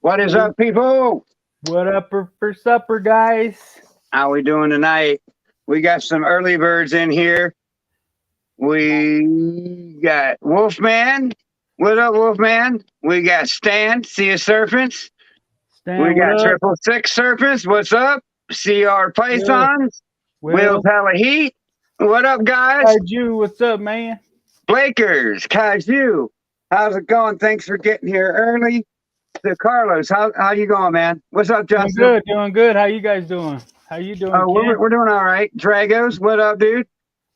What is up, people? What up for supper, guys? How we doing tonight? We got some early birds in here. We got Wolfman. What up, Wolfman? We got Stan, Sea of Serpents. We Stan, what got up? 666 Serpents. What's up? CR Pythons. Will's Will, Hella Heat. What up, guys? Kaiju, what's up, man? Blakers, Kaiju. How's it going? Thanks for getting here early. So Carlos, how you going, man? What's up, Doing Justin? good, doing good. How you guys doing? How you doing, Oh, Ken? we're doing all right. Dragos, what up, dude?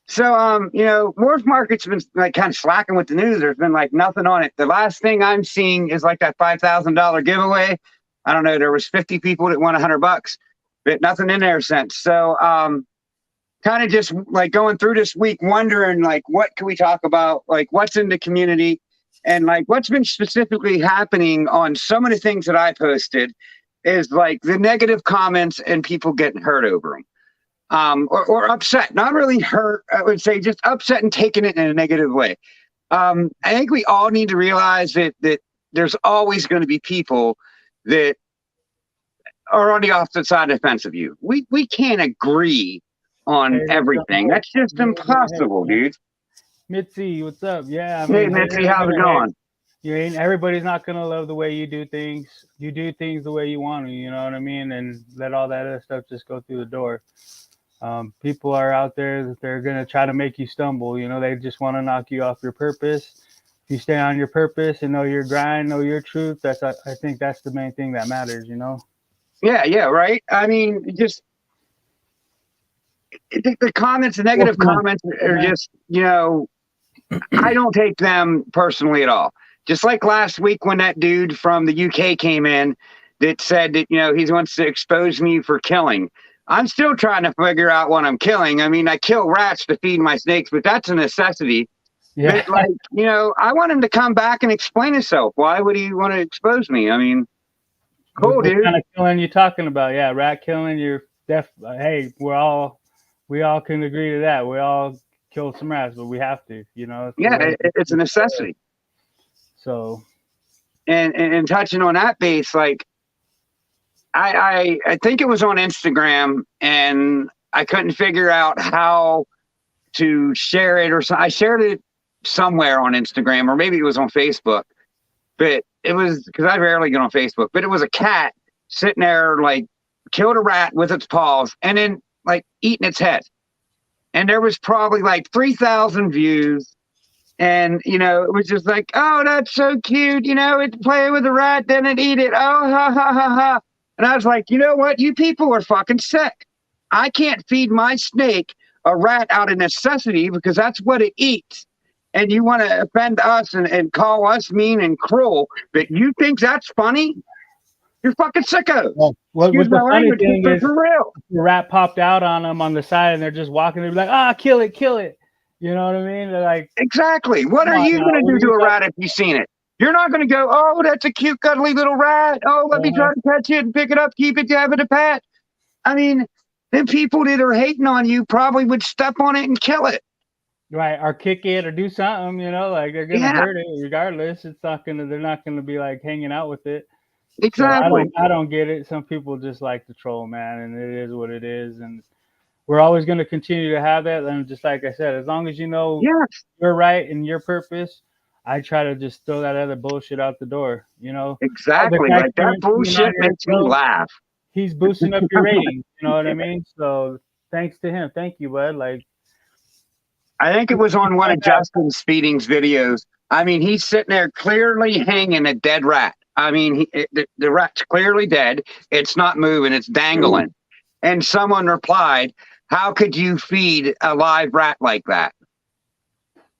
So, Morph Market's been like kind of slacking with the news. There's been like nothing on it. The last thing I'm seeing is like that $5,000 giveaway. I don't know. There was 50 people that won $100, but nothing in there since. So, kind of just like going through this week, wondering like what can we talk about, like what's in the community, and like what's been specifically happening on some of the things that I posted is like the negative comments and people getting hurt over them. Or upset, not really hurt. I would say just upset and taking it in a negative way. I think we all need to realize that there's always going to be people that are on the opposite side of the fence of you. We can't agree on everything. That's just impossible, dude. Mitzi, what's up? Yeah, I Hey, mean, Mitzi, how's it going? You ain't everybody's not gonna love the way you do things. You do things the way you want to, you know what I mean, and let all that other stuff just go through the door. People are out there that they're gonna try to make you stumble. You know, they just want to knock you off your purpose. If you stay on your purpose and know your grind, know your truth, I think that's the main thing that matters. You know. Yeah, right. I mean, just the comments, the negative comments are just, I don't take them personally at all. Just like last week when that dude from the UK came in that said that, he wants to expose me for killing. I'm still trying to figure out what I'm killing. I mean, I kill rats to feed my snakes, but that's a necessity. Yeah. But I want him to come back and explain himself. Why would he want to expose me? I mean, cool, what dude. What kind of killing you talking about? Yeah, rat killing. You're hey, we all can agree to that. We all kill some rats, but we have to, It's a necessity. So, and touching on that base, like I think it was on Instagram, and I couldn't figure out how to share it, or so I shared it somewhere on Instagram, or maybe it was on Facebook. But it was because I rarely get on Facebook. But it was a cat sitting there, like killed a rat with its paws, and then like eating its head. And there was probably like 3,000 views. And, it was just like, oh, that's so cute. It's playing with a rat, then it eat it. Oh, ha, ha, ha, ha. And I was like, you know what? You people are fucking sick. I can't feed my snake a rat out of necessity because that's what it eats. And you want to offend us and call us mean and cruel, but you think that's funny? You're fucking sickos. well, what the funny thing is, for real. The rat popped out on them on the side, and they're just walking. They're like, kill it, kill it. You know what I mean? They're like, exactly. What are you going to do to a rat if you've seen it? You're not going to go, oh, that's a cute, cuddly little rat. Oh, let me try to catch it and pick it up, keep it, have it a pet. I mean, the people that are hating on you probably would step on it and kill it. Right, or kick it or do something, like they're going to hurt it regardless. They're not going to be like hanging out with it. Exactly. So I don't get it. Some people just like to troll, man, and it is what it is. And we're always going to continue to have that. And just like I said, as long as you know you're right and your purpose, I try to just throw that other bullshit out the door, Exactly. Like that bullshit makes me laugh. He's boosting up your ratings, you know what I mean? So thanks to him. Thank you, bud. Like, I think it was on one of Justin Speeding's videos. I mean, he's sitting there clearly hanging a dead rat. I mean, the rat's clearly dead. It's not moving. It's dangling. And someone replied, how could you feed a live rat like that?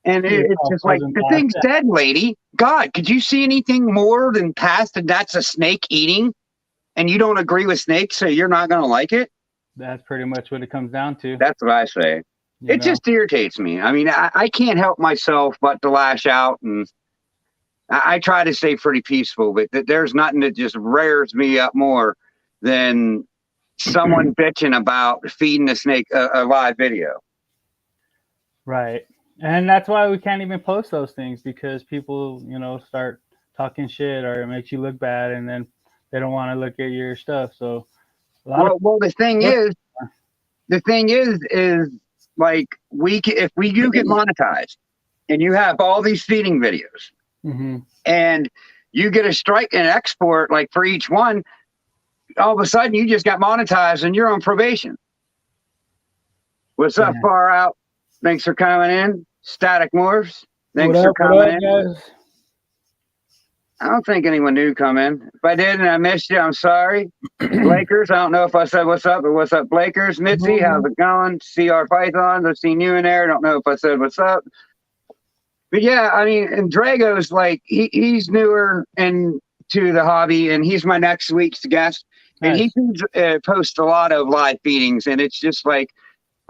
And it's just like, the thing's dead, lady. God, could you see anything more than past and that's a snake eating? And you don't agree with snakes, so you're not going to like it? That's pretty much what it comes down to. That's what I say. It just irritates me. I mean, I can't help myself but to lash out, and I try to stay pretty peaceful, but there's nothing that just rears me up more than someone bitching about feeding a snake a live video. Right. And that's why we can't even post those things, because people, start talking shit, or it makes you look bad, and then they don't want to look at your stuff. So a lot Well, the thing is like if we do get monetized, and you have all these feeding videos, and you get a strike and export like for each one, all of a sudden you just got monetized and you're on probation. What's up, Far Out? Thanks for coming in. Static Morphs. Thanks for coming in. Guys? I don't think anyone new come in. If I did and I missed you, I'm sorry. Blakers, I don't know if I said what's up, but what's up, Blakers? Mitzi, how's it going? CR Pythons, I've seen you in there. I don't know if I said what's up. But yeah, I mean, and Drago's like, he's newer into the hobby, and he's my next week's guest. And he posts a lot of live feedings, and it's just like,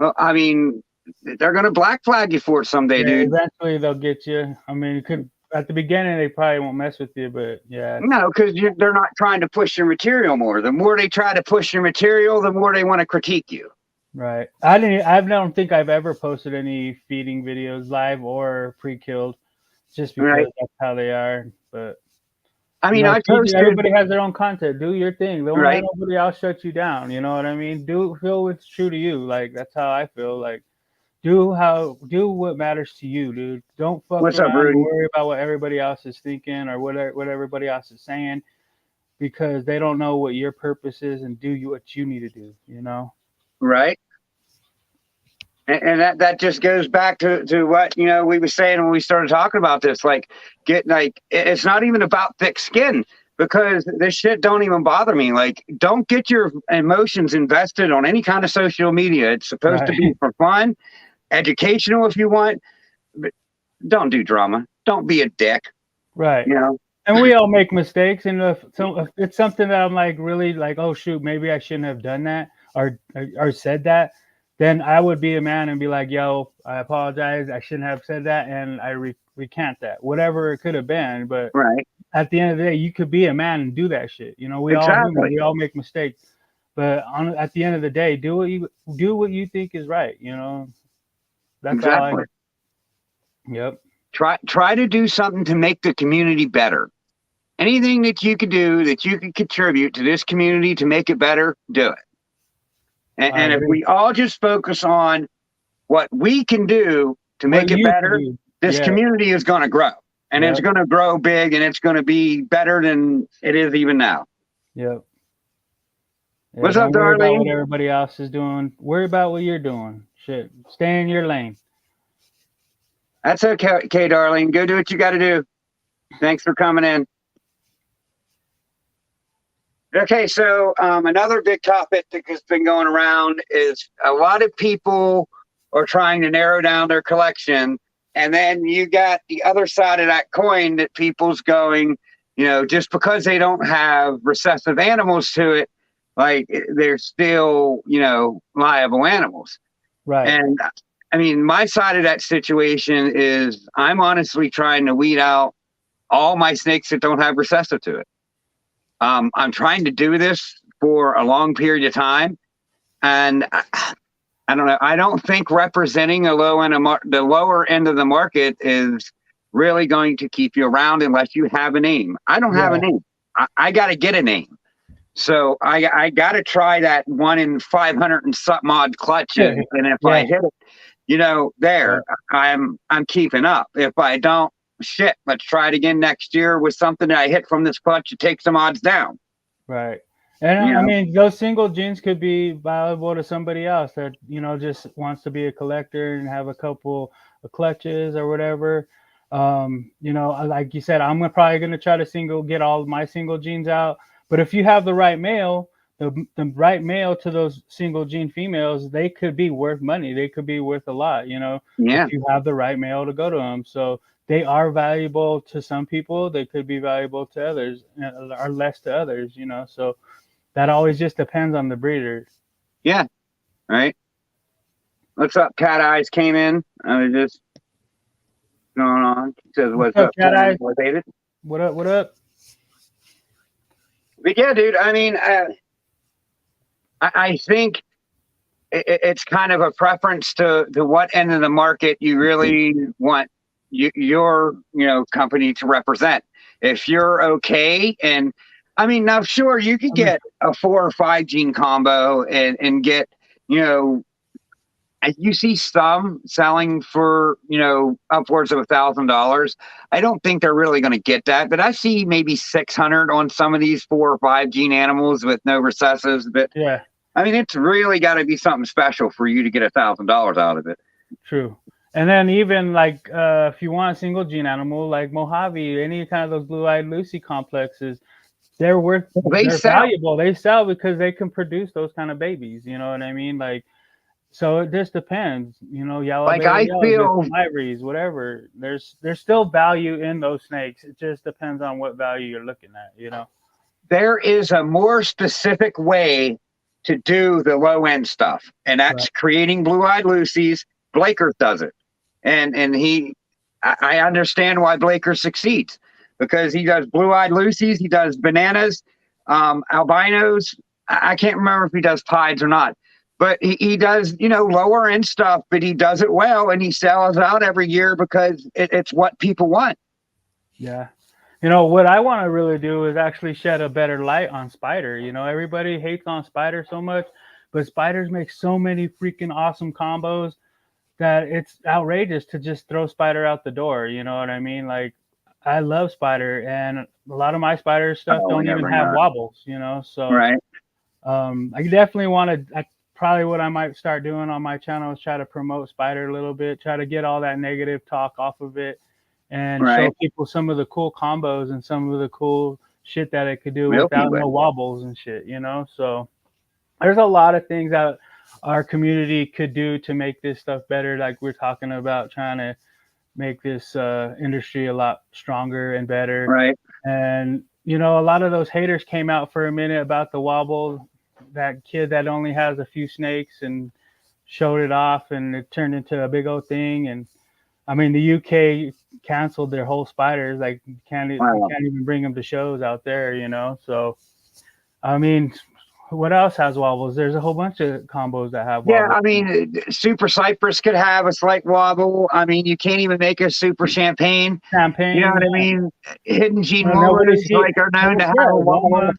well, I mean, they're going to black flag you for it someday, dude. Eventually they'll get you. I mean, it could. At the beginning, they probably won't mess with you, but yeah. No, because they're not trying to push your material more. The more they try to push your material, the more they want to critique you. Right. I don't think I've ever posted any feeding videos live or pre-killed, just because that's how they are. But I mean, I posted. Everybody has their own content. Do your thing. Don't let nobody else shut you down. You know what I mean? Feel what's true to you. Like that's how I feel. Like. Do what matters to you, dude. Don't fuck around and worry about what everybody else is thinking or what everybody else is saying, because they don't know what your purpose is, and do what you need to do, you know? Right. And that just goes back to what, you know, we were saying when we started talking about this, it's not even about thick skin, because this shit don't even bother me. Like, don't get your emotions invested on any kind of social media. It's supposed to be for fun. Educational if you want, but don't do drama. Don't be a dick. Right. You know? And we all make mistakes. And if it's something that I'm like really like, oh shoot, maybe I shouldn't have done that or said that, then I would be a man and be like, yo, I apologize. I shouldn't have said that. And I recant that, whatever it could have been. But at the end of the day, you could be a man and do that shit. You know, we all make mistakes. But at the end of the day, do what you think is right. You know. That's all Yep. Try to do something to make the community better. Anything that you could do that you could contribute to this community to make it better, do it. And if we all just focus on what we can do to make it better, this community is going to grow. And it's going to grow big, and it's going to be better than it is even now. Yep. Yeah, what's up, Darlene? About what everybody else is doing. Worry about what you're doing. Shit. Stay in your lane. That's okay, Darlene. Go do what you got to do. Thanks for coming in. Okay, so another big topic that has been going around is a lot of people are trying to narrow down their collection. And then you got the other side of that coin that people's going, you know, just because they don't have recessive animals to it, like they're still, you know, liable animals. Right. And I mean, my side of that situation is I'm honestly trying to weed out all my snakes that don't have recessive to it. I'm trying to do this for a long period of time. And I don't know. I don't think representing the lower end of the market is really going to keep you around unless you have a name. I don't have a name. I got to get a name. So I got to try that 1 in 500 and something odd clutches. And if I hit it, you know, I'm keeping up. If I don't, shit, let's try it again next year with something that I hit from this clutch to take some odds down. Right. And I mean, those single genes could be valuable to somebody else that, you know, just wants to be a collector and have a couple of clutches or whatever. You know, like you said, I'm probably going to try to get all of my single genes out. But if you have the right male, the right male to those single gene females, they could be worth money. They could be worth a lot, you know, if you have the right male to go to them. So they are valuable to some people. They could be valuable to others or less to others, you know, so that always just depends on the breeder. Yeah. Right. What's up? Cat Eyes came in. I was just going on. He says, what's up, Cat Eyes? David? What up? What up? But yeah, dude, I mean, I think it's kind of a preference to what end of the market you really want your, you know, company to represent. If you're okay, and I mean, now sure you could get a 4 or 5 gene combo and get, you know, you see some selling for, you know, upwards of $1,000. I don't think they're really going to get that, but I see maybe 600 on some of these 4 or 5 gene animals with no recessives. But Yeah, I mean, it's really got to be something special for you to get $1,000 out of it. true. And then even like if you want a single gene animal like Mojave, any kind of those blue-eyed Lucy complexes, they're valuable. They sell because they can produce those kind of babies. You know what I mean? Like, so it just depends. You know, yellow Like I feel ivories, whatever. There's still value in those snakes. It just depends on what value you're looking at. You know, there is a more specific way to do the low end stuff, and that's creating blue-eyed Lucies. Blaker does it, and I understand why Blaker succeeds, because he does blue-eyed Lucies, he does bananas, albinos. I can't remember if he does pieds or not, but he does, you know, lower end stuff, but he does it well, and he sells out every year because it's what people want. Yeah. You know, what I want to really do is actually shed a better light on Spider. You know, everybody hates on Spider so much, but Spiders make so many freaking awesome combos that it's outrageous to just throw Spider out the door. You know what I mean? Like, I love Spider, and a lot of my Spider stuff don't even have wobbles, you know? So, right. I definitely want to, probably what I might start doing on my channel is try to promote Spider a little bit, try to get all that negative talk off of it, and show people some of the cool combos and some of the cool shit that it could do without no wobbles and shit, you know? So there's a lot of things that our community could do to make this stuff better. Like we're talking about trying to make this industry a lot stronger and better. Right. And, you know, a lot of those haters came out for a minute about the wobble, that kid that only has a few snakes, and showed it off, and it turned into a big old thing. And I mean, the UK canceled their whole Spiders. Like, you can't even bring them to shows out there, you know? So, I mean, what else has wobbles? There's a whole bunch of combos that have wobbles. Yeah, I mean, Super Cypress could have a slight wobble. I mean, you can't even make a Super Champagne. You know what I mean? Hidden gene molars are known to have a wobble.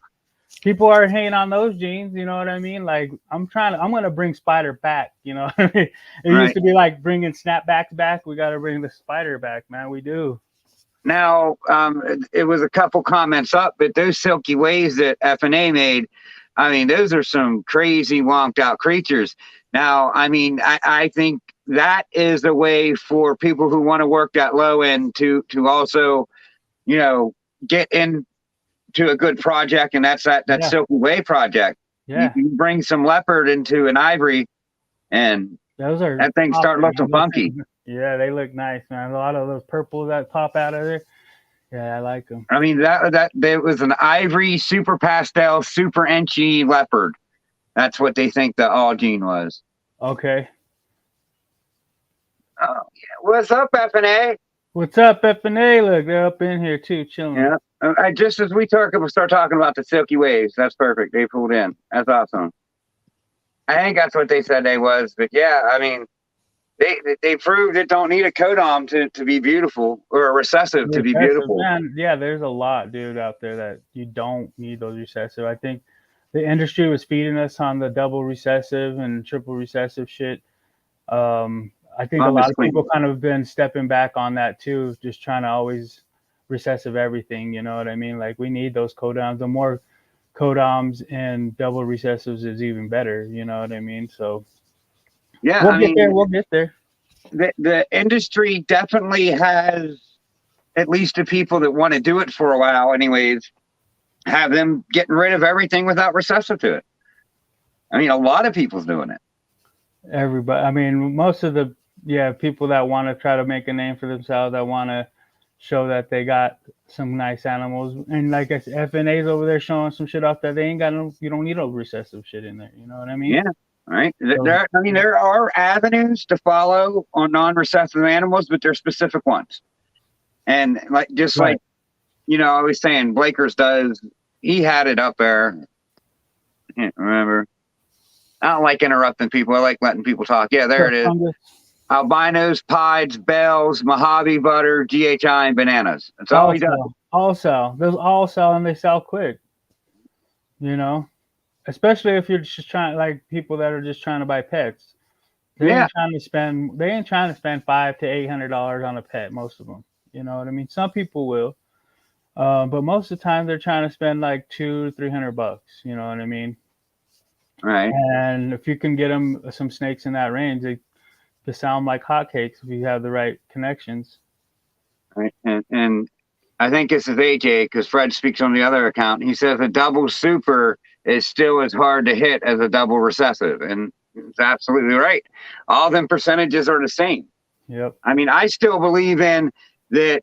People are hating on those genes, you know what I mean? Like, I'm going to bring Spider back, you know? It used to be like bringing snapbacks back. We got to bring the Spider back, man. We do. Now, it was a couple comments up, but those Silky Waves that FNA made, I mean, those are some crazy wonked out creatures. Now, I mean, I think that is a way for people who want to work that low end to also, you know, get in to a good project, and that's that Silky Wave project. Yeah, you bring some leopard into an ivory, and that thing start looking funky. Yeah, they look nice, man. A lot of those purples that pop out of there. Yeah, I like them. I mean, that was an ivory, super pastel, super inchy leopard. That's what they think the all gene was. Okay. Oh yeah. What's up, FNA? What's up, FNA? Look, they're up in here too, chilling. Yeah. Just as we start talking about the Silky Waves, that's perfect. They pulled in. That's awesome. I think that's what they said they was, but yeah, I mean, they proved it don't need a codom to be beautiful, or a recessive to be beautiful. Man, yeah, there's a lot, dude, out there that you don't need those recessive. I think the industry was feeding us on the double recessive and triple recessive shit. I think a lot of people kind of been stepping back on that too, just trying to always recessive everything, you know what I mean? Like, we need those codoms. The more codoms and double recessives is even better, you know what I mean? So yeah, we'll get there. The industry definitely has, at least the people that want to do it for a while anyways, have them getting rid of everything without recessive to it. I mean, a lot of people's doing it. Everybody, I mean, most of the people that want to try to make a name for themselves, that want to show that they got some nice animals, and like I said, FNA's over there showing some shit off that they ain't got no. You don't need no recessive shit in there. You know what I mean? Yeah. Right. There are avenues to follow on non-recessive animals, but they're specific ones. And like you know, I was saying, Blaker's does. He had it up there. I can't remember. I don't like interrupting people. I like letting people talk. Yeah, there it is. Albinos, pieds, bells, Mojave butter, GHI, and bananas. That's all he does. All sell. Those all sell, and they sell quick. you know, especially if you're just trying, like people that are just trying to buy pets. Yeah, They ain't trying to spend $500 to $800 on a pet. Most of them, you know what I mean. Some people will, but most of the time they're trying to spend like $200 to $300. You know what I mean. right, And if you can get them some snakes in that range, they sound like hotcakes if you have the right connections. right. And I think this is AJ because Fred speaks on the other account. He says a double super is still as hard to hit as a double recessive, and it's absolutely right. All them percentages are the same. Yep. I mean, I still believe in that.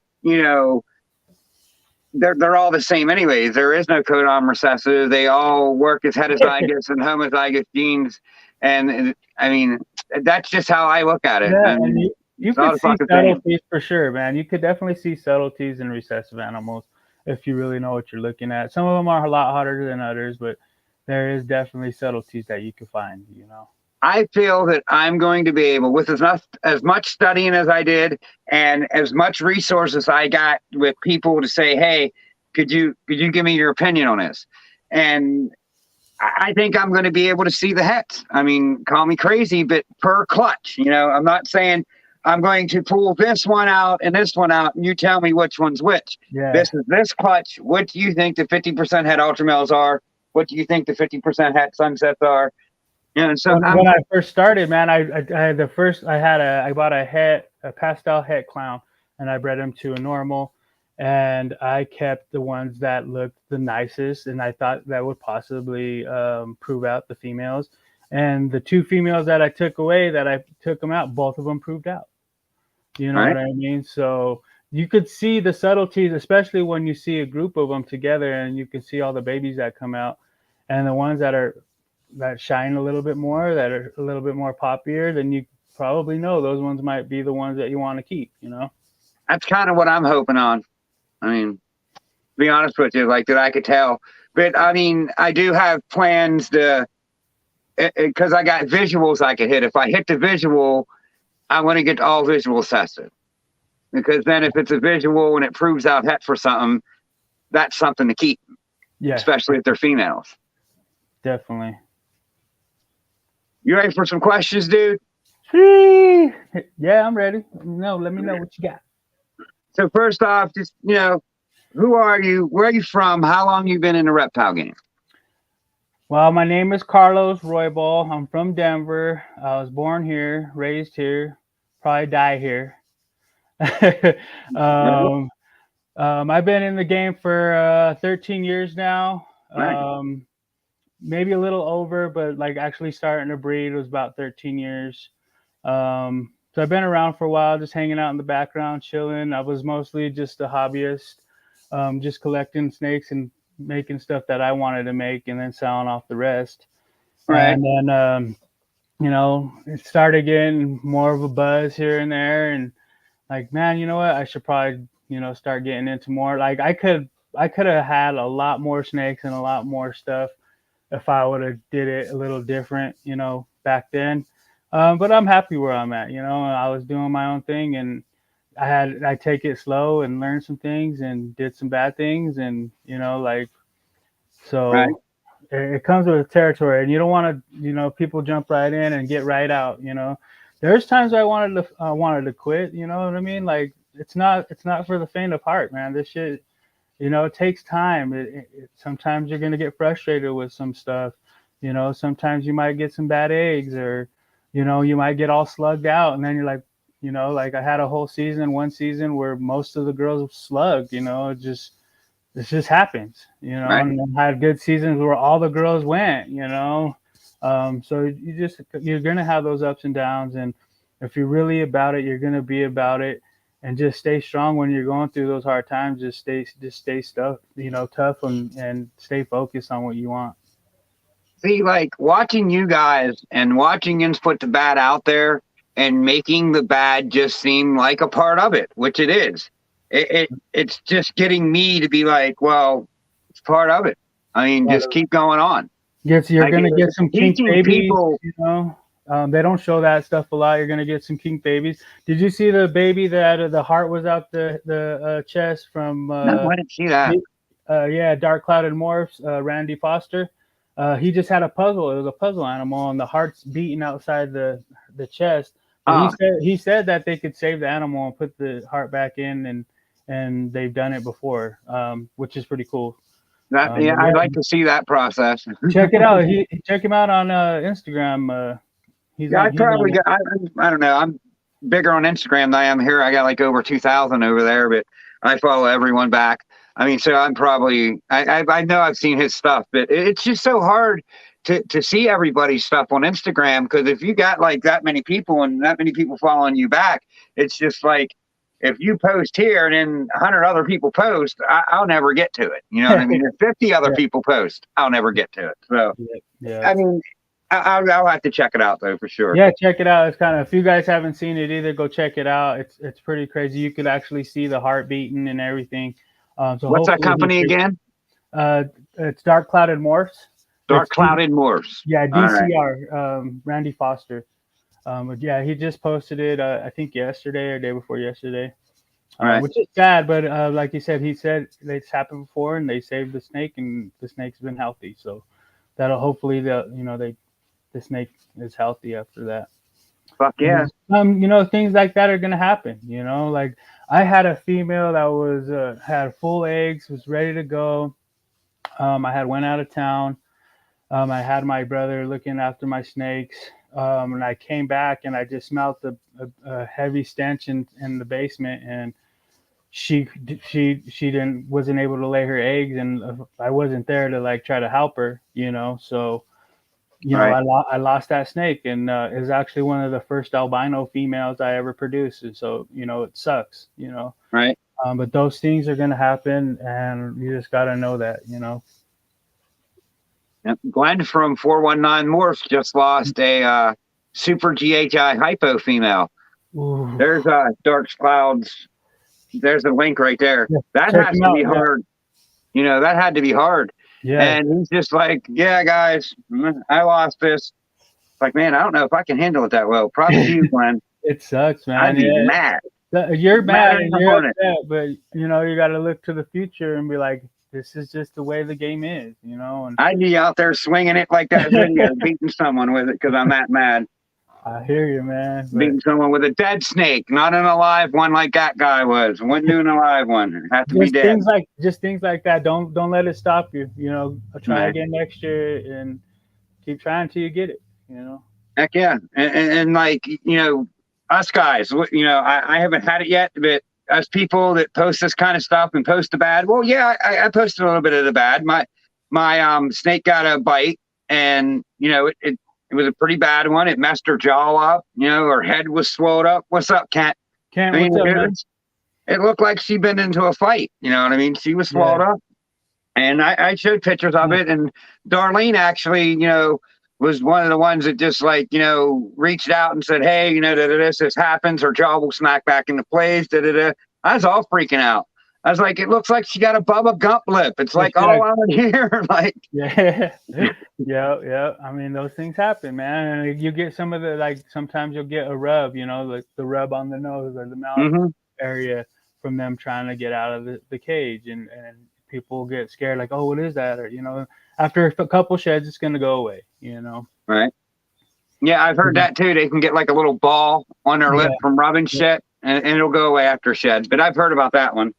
They're all the same anyways. There is no codon recessive. They all work as heterozygous and homozygous genes, and I mean that's just how I look at it. Yeah, I and mean, you it's all could the see fucking same. subtleties for sure, man. You could definitely see subtleties in recessive animals if you really know what you're looking at. Some of them are a lot harder than others, but there is definitely subtleties that you can find, you know. I feel that I'm going to be able, with as much studying as I did, and as much resources I got with people to say, "Hey, could you give me your opinion on this?" And I think I'm going to be able to see the hets. I mean, call me crazy, but per clutch, I'm not saying I'm going to pull this one out and this one out, and you tell me which one's which. Yeah. This is this clutch. What do you think the 50% het ultramales are? What do you think the 50% het sunsets are? So when I first started, man, I had I bought a pastel het clown, and I bred him to a normal, and I kept the ones that looked the nicest, and I thought that would possibly prove out the females. And the two females that I took away, that I took them out, both of them proved out. You know right, what I mean? So you could see the subtleties, especially when you see a group of them together, and you can see all the babies that come out, and the ones that shine a little bit more, that are a little bit more poppier, then you probably know those ones might be the ones that you want to keep, you know? that's kind of what I'm hoping on. I mean, to be honest with you, like that I could tell. But I mean, I do have plans to, because I got visuals I could hit. If I hit the visual, I want to get all visuals tested. Because then if it's a visual and it proves out het for something, that's something to keep. Yeah. Especially if they're females. Definitely. You ready for some questions, dude? Yeah, I'm ready. No, let me know what you got. So first off, just, who are you? Where are you from? How long you been in the reptile game? Well, my name is Carlos Roybal. I'm from Denver. I was born here, raised here, probably die here. I've been in the game for 13 years now. Right. Maybe a little over, but like actually starting to breed was about 13 years. So I've been around for a while, just hanging out in the background, chilling. I was mostly just a hobbyist, just collecting snakes and making stuff that I wanted to make, and then selling off the rest. Right. And then, it started getting more of a buzz here and there, and like, man, you know what? I should probably, start getting into more. Like, I could have had a lot more snakes and a lot more stuff if I would have did it a little different, back then. But I'm happy where I'm at. I was doing my own thing, and I take it slow and learn some things and did some bad things, and so Right. it comes with the territory, and you don't want to, people jump right in and get right out. There's times I wanted to quit. You know what I mean? Like it's not for the faint of heart, man. This shit, it takes time. Sometimes you're gonna get frustrated with some stuff. Sometimes you might get some bad eggs, or you might get all slugged out, and then you're like, like I had one season where most of the girls slugged. It just happens, Right. and I had good seasons where all the girls went, so you're going to have those ups and downs. And if you're really about it, you're going to be about it, and just stay strong when you're going through those hard times. Just stay tough and stay focused on what you want. See, like watching you guys and watching you put the bad out there and making the bad just seem like a part of it, which it is. It's just getting me to be like, well, it's part of it. I mean, just keep going on. Yes, you're going to get some kink babies. People, they don't show that stuff a lot. You're going to get some kink babies. Did you see the baby that the heart was out the chest from? no, I didn't see that. Yeah, Dark Clouded Morphs, Randy Foster. He just had a puzzle. It was a puzzle animal, and the heart's beating outside the chest. But Oh, he said that they could save the animal and put the heart back in, and they've done it before, which is pretty cool. yeah, But I'd yeah, like to see that process. check it out. Check him out on Instagram. Yeah, I He's probably on it. got. I don't know. I'm bigger on Instagram than I am here. I got like over 2,000 over there, but I follow everyone back. I mean, so I'm probably. I know I've seen his stuff, but it's just so hard to see everybody's stuff on Instagram because if you got like that many people and that many people following you back, it's just like if you post here and then 100 other people post, I'll never get to it. You know what I mean? If 50 other Yeah, people post, I'll never get to it. So yeah, yeah. I mean, I'll have to check it out though for sure. Yeah, check it out. It's kind of, if you guys haven't seen it either, go check it out. It's pretty crazy. You could actually see the heart beating and everything. So What's that hopefully company again? uh, it's Dark Clouded Morphs. Dark Clouded Morphs. Yeah, All right. DCR. Randy Foster. But yeah, he just posted it. I think yesterday or day before yesterday. All right. Which is sad, but like he said it's happened before, and they saved the snake, and the snake's been healthy. So that'll hopefully the snake is healthy after that. Fuck yeah. Things like that are gonna happen. Like I had a female that was had full eggs, was ready to go. I had went out of town. I had my brother looking after my snakes, and I came back and I just smelled a heavy stench in the basement, and she wasn't able to lay her eggs, and I wasn't there to like try to help her. So Right. I lost that snake, and it was actually one of the first albino females I ever produced. And so, it sucks, Right. but those things are going to happen, and you just got to know that. Yep. Glenn from 419 Morphs just lost a super GHI hypo female. Ooh. There's Dark Clouds. There's a link right there. Yeah, That check has him to out, be yeah. hard. That had to be hard. Yeah. And he's just like, yeah, guys, I lost this. Like, man, I don't know if I can handle it that well. Props to you, Glenn. It sucks, man. I'd be mad. You're mad and you're on it. upset, but you got to look to the future and be like, this is just the way the game is, And I'd be out there swinging it like that video, beating someone with it because I'm that mad. I hear you, man. Beating someone with a dead snake, not an alive one like that guy was. Wouldn't do an alive one. It has to be dead. Things like that. Don't let it stop you. Try Right. again next year and keep trying until you get it. Heck yeah, and like us guys, I haven't had it yet, but us people that post this kind of stuff and post the bad. Well, yeah, I posted a little bit of the bad. My snake got a bite, and it was a pretty bad one. It messed her jaw up. Her head was swelled up. What's up, Cat? Cat, what's up, man? It looked like she'd been into a fight. You know what I mean? She was swelled up, and I showed pictures of it. And Darlene actually, was one of the ones that just like, reached out and said, hey, this happens. Her jaw will smack back into place. I was all freaking out. I was like, it looks like she got a Bubba Gump lip. It's like all out here. Like, yeah. I mean, those things happen, man. And you get some of the, sometimes you'll get a rub, like the rub on the nose or the mouth area from them trying to get out of the cage. And people get scared, like, oh, what is that? Or, after a couple sheds, it's going to go away, Right. Yeah, I've heard that too. They can get like a little ball on their lip from rubbing shit, and it'll go away after shed. But I've heard about that one.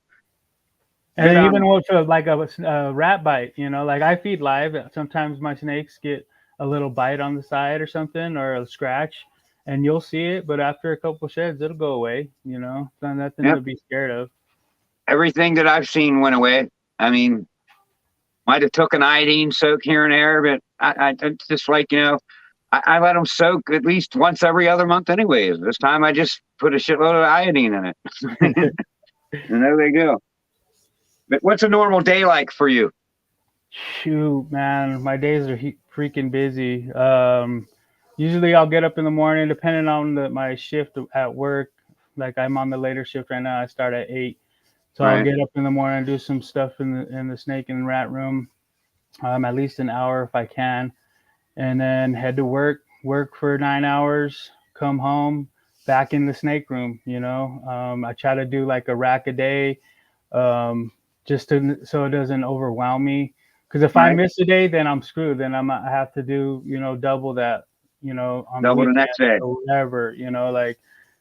And even with like a rat bite, like I feed live. Sometimes my snakes get a little bite on the side or something, or a scratch, and you'll see it. But after a couple sheds, it'll go away. It's not nothing to be scared of. Everything that I've seen went away. I mean, might have took an iodine soak here and there, but I just like, I let them soak at least once every other month anyways. This time I just put a shitload of iodine in it. And there they go. But what's a normal day like for you? Shoot, man, my days are freaking busy. Usually I'll get up in the morning, depending on my shift at work. Like I'm on the later shift right now. I start at 8. So I'll get up in the morning and do some stuff in the snake and rat room, at least an hour if I can, and then head to work for 9 hours, come home, back in the snake room. I try to do like a rack a day, so it doesn't overwhelm me. Because if I Right. miss a day, then I'm screwed. Then I have to do, double that, on the Double the weekend next day. or whatever, like,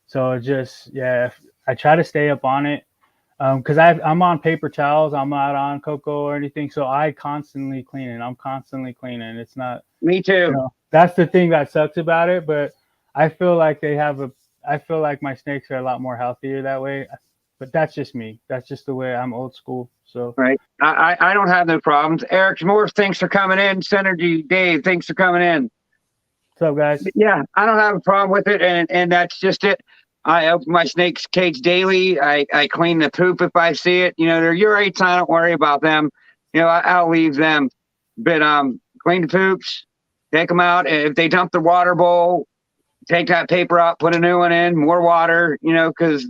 so it just, yeah, I try to stay up on it. Because I'm on paper towels, I'm not on cocoa or anything, so I constantly cleaning. I'm constantly cleaning. It's not, Me too. that's the thing that sucks about it. But I feel like I feel like my snakes are a lot more healthier that way. But that's just me. That's just the way I'm old school. So Right. I don't have no problems. Eric Morphs, thanks for coming in. Synergy Dave, thanks for coming in. what's up, guys? Yeah, I don't have a problem with it, and that's just it. I open my snake's cage daily. I clean the poop if I see it. They're urates. I don't worry about them. I'll leave them. But clean the poops, take them out. If they dump the water bowl, take that paper out, put a new one in, more water. Because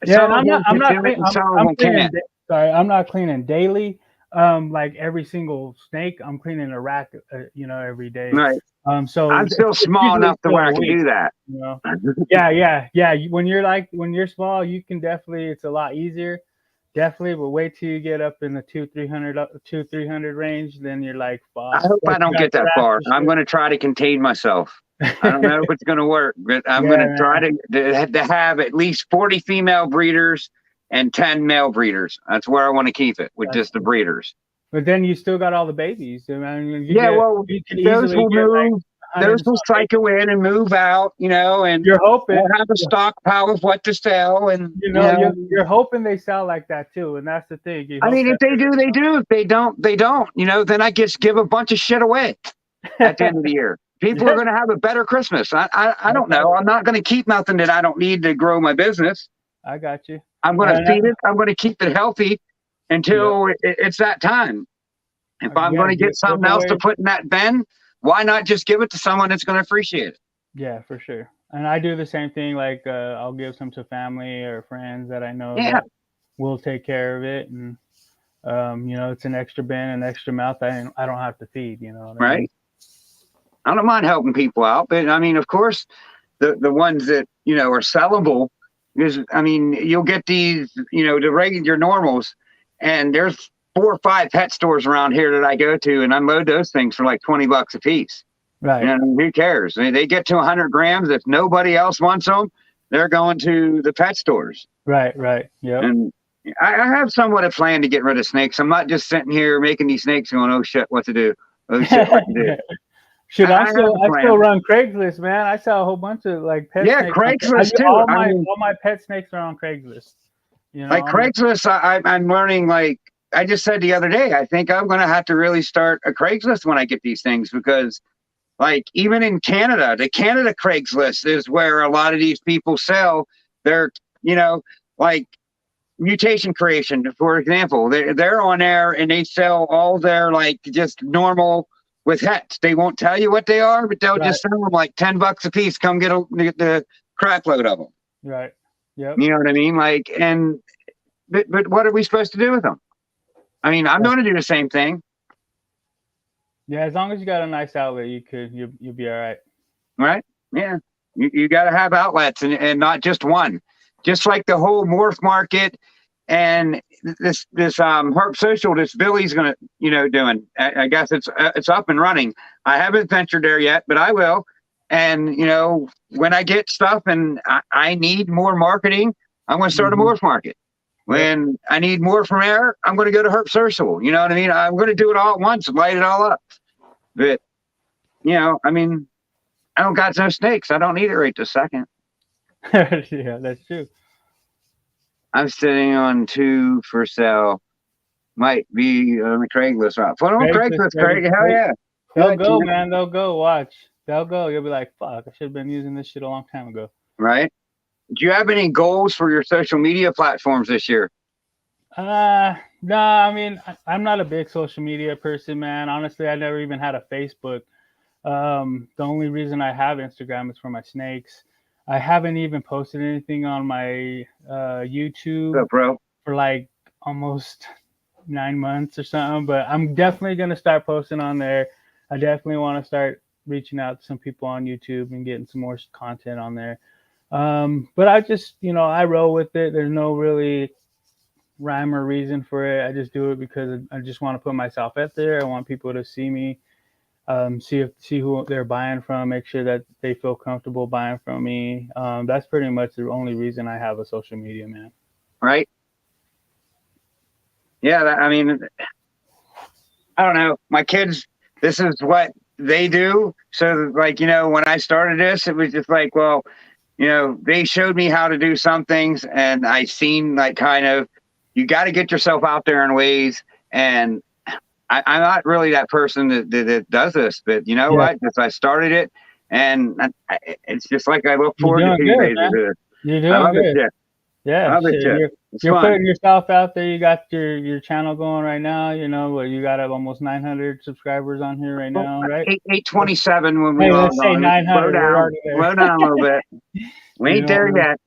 Yeah, and some of them I'm can not do it, clean, and some of I'm them cleaning. can't. Sorry, I'm not cleaning daily. Like every single snake, I'm cleaning a rack, every day. Right. So I'm still it's small usually enough to still where I a can week. do that. Yeah. When you're small, you can definitely. It's a lot easier, definitely. But wait till you get up in the 200-300 range, then you're like, I fuck. hope But I you don't got get that trash far. and I'm going to try to contain myself. I don't know if it's going to work, but I'm going Yeah, to try to have at least 40 female breeders and 10 male breeders. That's where I want to keep it, with just the breeders. But then you still got all the babies. I mean, you can those easily will get like move. 100 Those and will some babies. cycle in and move out, and You're hoping. we'll have a stockpile of what to sell. And, You're hoping they sell like that too, and that's the thing. You I hope mean, if that they do, they do. If they don't, they don't. Then I just give a bunch of shit away at the end of the year. People are going to have a better Christmas. I don't know. I'm not going to keep nothing that I don't need to grow my business. I got you. I'm going to feed it. I'm going to keep it healthy until it's that time. If I'm going to get something else to put in that bin, why not just give it to someone that's going to appreciate it? Yeah, for sure. And I do the same thing. Like I'll give some to family or friends that I know that will take care of it, and it's an extra bin, an extra mouth I don't have to feed. Right. I mean? I don't mind helping people out, but I mean, of course, the ones that are sellable, because I mean, you'll get these, the regular your normals, and there's 4 or 5 pet stores around here that I go to and unload those things for like $20 a piece. Right. Who cares? I mean, they get to 100 grams. If nobody else wants them, they're going to the pet stores. Right. Yeah. And I have somewhat a plan to get rid of snakes. I'm not just sitting here making these snakes going, oh shit, what to do? Oh shit, what to do? Shit, I still run Craigslist, man. I sell a whole bunch of like pet snakes. Craigslist too. All my pet snakes are on Craigslist. Like Craigslist, I'm learning. Like I just said the other day, I think I'm going to have to really start a Craigslist when I get these things, because like even in Canada, the Canada Craigslist is where a lot of these people sell their, like mutation creation, for example. They're on there and they sell all their like just normal with hets. They won't tell you what they are, but they'll just sell them like $10 a piece. Come get the crap load of them. Right. Yep. You know what I mean? Like, but what are we supposed to do with them? I mean, I'm going to do the same thing. Yeah, as long as you got a nice outlet, you'll be all right. Right? Yeah. You got to have outlets and not just one. Just like the whole morph market and this Herp Social, this Billy's gonna doing. I guess it's up and running. I haven't ventured there yet, but I will. And when I get stuff and I need more marketing, I'm going to start a morph market. When I need more from air, I'm going to go to Herp Social. You know what I mean? I'm going to do it all at once and light it all up. But I mean, I don't got no snakes. I don't need it right this second. Yeah, that's true. I'm sitting on 2 for sale. Might be on the Craigslist route. Put on Craigslist, Craig. Hell yeah. They'll go, man. They'll go. Watch. They'll go. You'll be like, fuck, I should have been using this shit a long time ago. Right. Do you have any goals for your social media platforms this year? No, I mean, I'm not a big social media person, man. Honestly, I never even had a Facebook. The only reason I have Instagram is for my snakes. I haven't even posted anything on my YouTube for like almost 9 months or something, but I'm definitely going to start posting on there. I definitely want to start reaching out to some people on YouTube and getting some more content on there. But I just, I roll with it. There's no really rhyme or reason for it. I just do it because I just want to put myself out there. I want people to see me, see who they're buying from, make sure that they feel comfortable buying from me. That's pretty much the only reason I have a social media, man. Right? Yeah, I mean, I don't know. My kids, this is what they do. So, like, when I started this, it was just like, well, they showed me how to do some things, and I seen like kind of, you got to get yourself out there in ways. And I'm not really that person that does this, but you know what? Since I started it, and it's just like I look forward to Tuesdays to do it. You're doing good. Yeah, you're putting yourself out there. You got your channel going right now. You got almost 900 subscribers on here right now, right? 827 when we let's say 900. Slow down a little bit. We ain't there yet.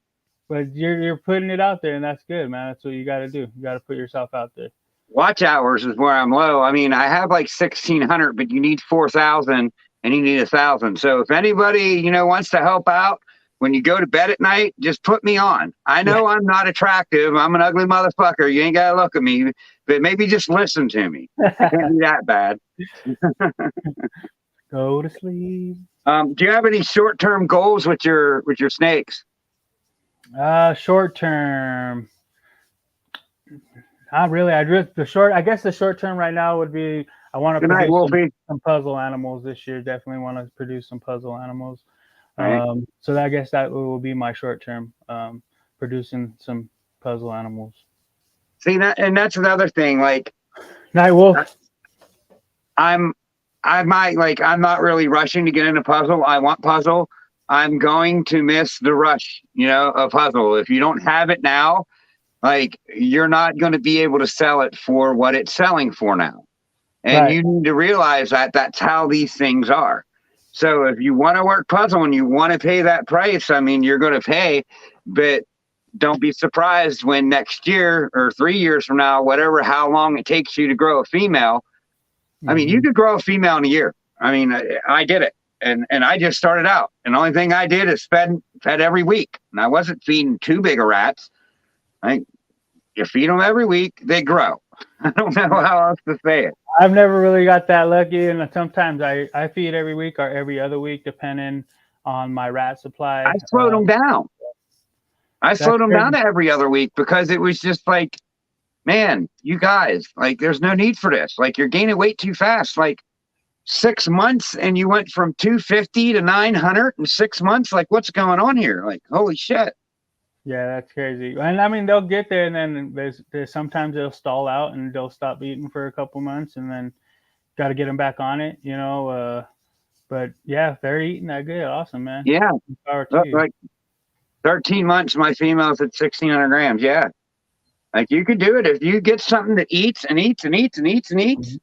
But you're putting it out there, and that's good, man. That's what you got to do. You got to put yourself out there. Watch hours is where I'm low. I mean, I have like 1,600, but you need 4,000, and you need 1,000. So if anybody wants to help out, when you go to bed at night, just put me on. I know I'm not attractive. I'm an ugly motherfucker. You ain't got to look at me, but maybe just listen to me. It can't be that bad. Go to sleep. Do you have any short-term goals with your snakes? Short term. Not really. I guess the short term right now would be I want to produce some puzzle animals this year. Definitely want to produce some puzzle animals. Right. So I guess that will be my short term, producing some puzzle animals. See that, and that's another thing. Like, Night Wolf. I'm not really rushing to get into puzzle. I want puzzle. I'm going to miss the rush, of puzzle. If you don't have it now, like, you're not going to be able to sell it for what it's selling for now. And you need to realize that that's how these things are. So if you want to work puzzle and you want to pay that price, I mean, you're going to pay, but don't be surprised when next year or 3 years from now, how long it takes you to grow a female. I mean, you could grow a female in a year. I mean, I did it. And I just started out. And the only thing I did is fed every week. And I wasn't feeding too big of rats. You feed them every week, they grow. I don't know how else to say it. I've never really got that lucky. And sometimes I feed every week or every other week, depending on my rat supply. I slowed them down. I slowed them down to every other week because it was just like, man, you guys, like, there's no need for this. Like, you're gaining weight too fast. Like, 6 months and you went from 250 to 900 in 6 months. Like, what's going on here? Like, holy shit. Yeah, that's crazy. And I mean, they'll get there, and then there's sometimes they'll stall out and they'll stop eating for a couple months, and then got to get them back on it, But yeah, if they're eating that good, awesome, man. Yeah, like 13 months, my female's at 1,600 grams. Yeah, like, you could do it if you get something that eats and eats and eats and eats and eats.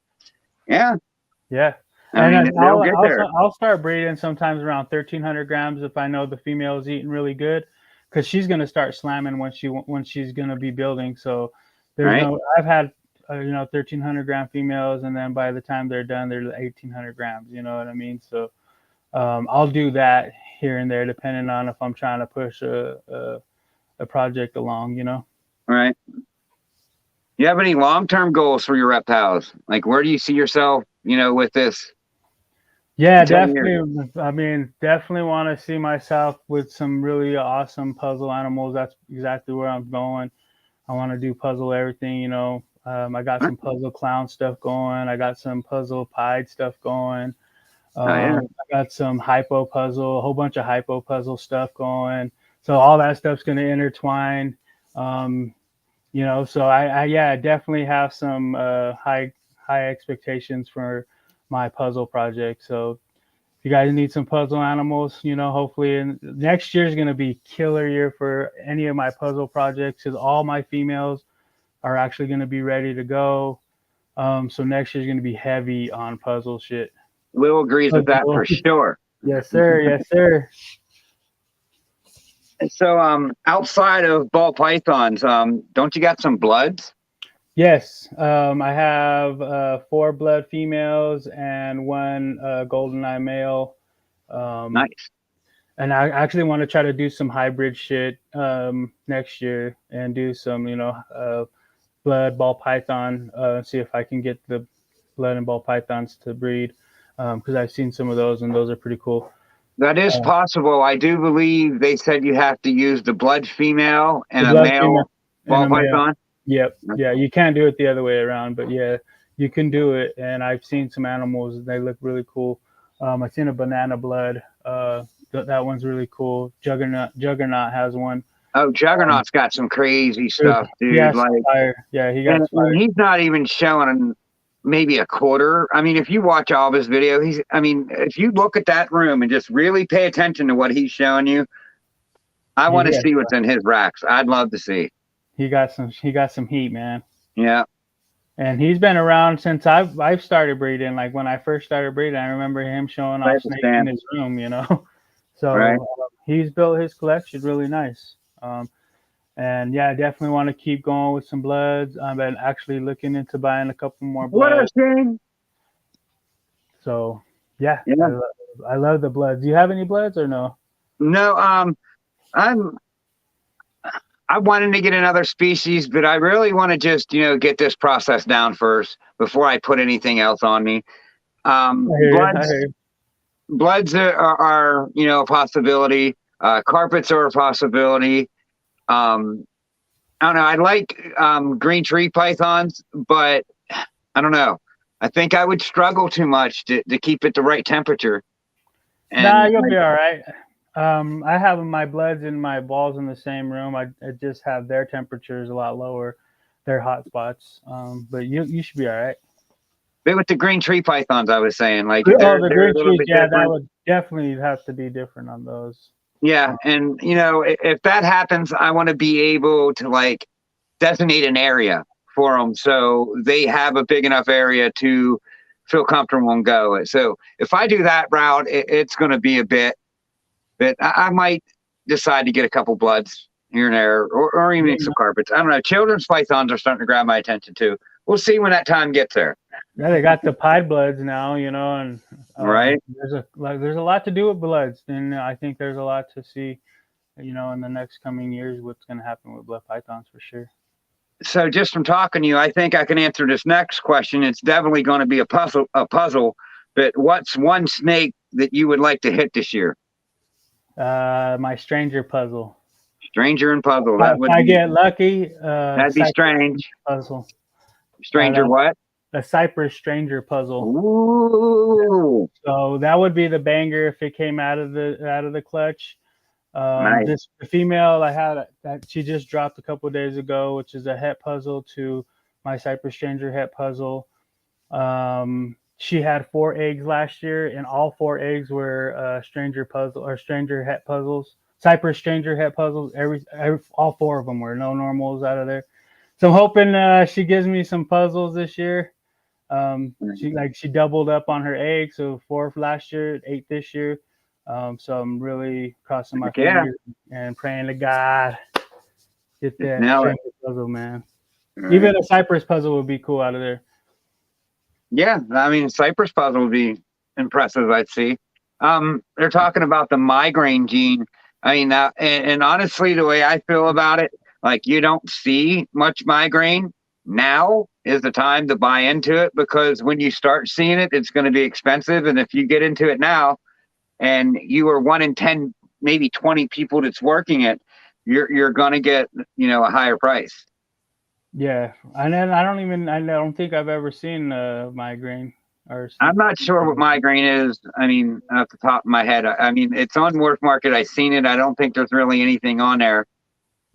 Yeah. Yeah. And I'll start breeding sometimes around 1,300 grams if I know the female is eating really good, because she's going to start slamming when she's going to be building. So I've had 1,300 gram females, and then by the time they're done, they're 1,800 grams. You know what I mean? So I'll do that here and there, depending on if I'm trying to push a project along. All right. You have any long-term goals for your reptiles? Like, where do you see yourself, with this? Yeah, definitely. I mean, definitely want to see myself with some really awesome puzzle animals. That's exactly where I'm going. I want to do puzzle everything, I got some puzzle clown stuff going. I got some puzzle pied stuff going. I got some hypo puzzle, a whole bunch of hypo puzzle stuff going. So all that stuff's going to intertwine. So I definitely have some high expectations for my puzzle project. So if you guys need some puzzle animals, hopefully next year is going to be killer year for any of my puzzle projects, because all my females are actually going to be ready to go. So next year is going to be heavy on puzzle shit. Will agrees with that for sure. Yes, sir. Yes, sir. So outside of ball pythons, don't you got some bloods? Yes, I have 4 blood females and 1 golden eye male. Nice. And I actually want to try to do some hybrid shit next year and do some, blood ball python. See if I can get the blood and ball pythons to breed, because I've seen some of those and those are pretty cool. That is Uh, possible. I do believe they said you have to use the blood female the and a blood female male and ball a male. python. Yep. Yeah, you can't do it the other way around, but yeah, you can do it. And I've seen some animals; they look really cool. I've seen a banana blood. That one's really cool. Juggernaut has one. Oh, Juggernaut's got some crazy Dude, stuff, he dude. has Like, fire. Yeah, he got and fire. he's not even showing maybe a quarter. I mean, if you watch all of his video, if you look at that room and just really pay attention to what he's showing you, I He want to got, see what's in his racks. I'd love to see. he got some heat, man. Yeah. And he's been around since I've started breeding. Like when I first started breeding, I remember him showing off snakes in his room, you know. So Right. he's built his collection really nice. And yeah, I definitely want to keep going with some bloods. I've been actually looking into buying a couple more What a bloods. shame. So yeah, Yeah. I love the bloods. Do you have any bloods or no? No, I wanted to get another species, but I really want to just, get this process down first before I put anything else on me. I hear you. I Bloods, hear you. bloods are a possibility. Carpets are a possibility. Um, I don't know. I like green tree pythons, but I don't know. I think I would struggle too much to keep it the right temperature. Nah, And you'll be all right. I have my bloods and my balls in the same room. I just have their temperatures a lot lower, their hot spots. But you should be all right. but with the green tree pythons, I was saying, like Oh, they're the a green little trees, bit yeah, that different. would definitely have to be different on those. Yeah, and if that happens, I want to be able to like designate an area for them so they have a big enough area to feel comfortable and go. So if I do that route, it's going to be a bit. But I might decide to get a couple bloods here and there, or even some carpets. I don't know. Children's pythons are starting to grab my attention too. We'll see when that time gets there. Yeah, they got the pied bloods now, and Right. there's a lot to do with bloods, and I think there's a lot to see, in the next coming years, what's going to happen with blood pythons for sure. So just from talking to you, I think I can answer this next question. It's definitely going to be a puzzle. But what's one snake that you would like to hit this year? My stranger puzzle. Stranger and puzzle. If I get lucky, That'd be strange. puzzle. Stranger what? A Cypress stranger puzzle. Ooh. So that would be the banger if it came out of the clutch. Nice. The female I had that she just dropped a couple of days ago, which is a het puzzle to my Cypress stranger het puzzle. She had 4 eggs last year, and all 4 eggs were stranger puzzle or stranger het puzzles. Cypress stranger het puzzles. All 4 of them were no normals out of there. So I'm hoping she gives me some puzzles this year. She doubled up on her eggs, so 4 last year, 8 this year. So I'm really crossing my fingers and praying to God get that stranger puzzle, man. Right. Even a Cypress puzzle would be cool out of there. Yeah, I mean, Cypress puzzle would be impressive, I'd see. They're talking about the migraine gene. I mean, and honestly, the way I feel about it, like you don't see much migraine. Now is the time to buy into it, because when you start seeing it, it's going to be expensive. And if you get into it now and you are 1 in 10, maybe 20 people that's working it, you're going to get, a higher price. Yeah. And then I don't think I've ever seen migraine. I'm not sure what migraine is. I mean, off the top of my head, I mean, it's on Morph Market. I've seen it. I don't think there's really anything on there.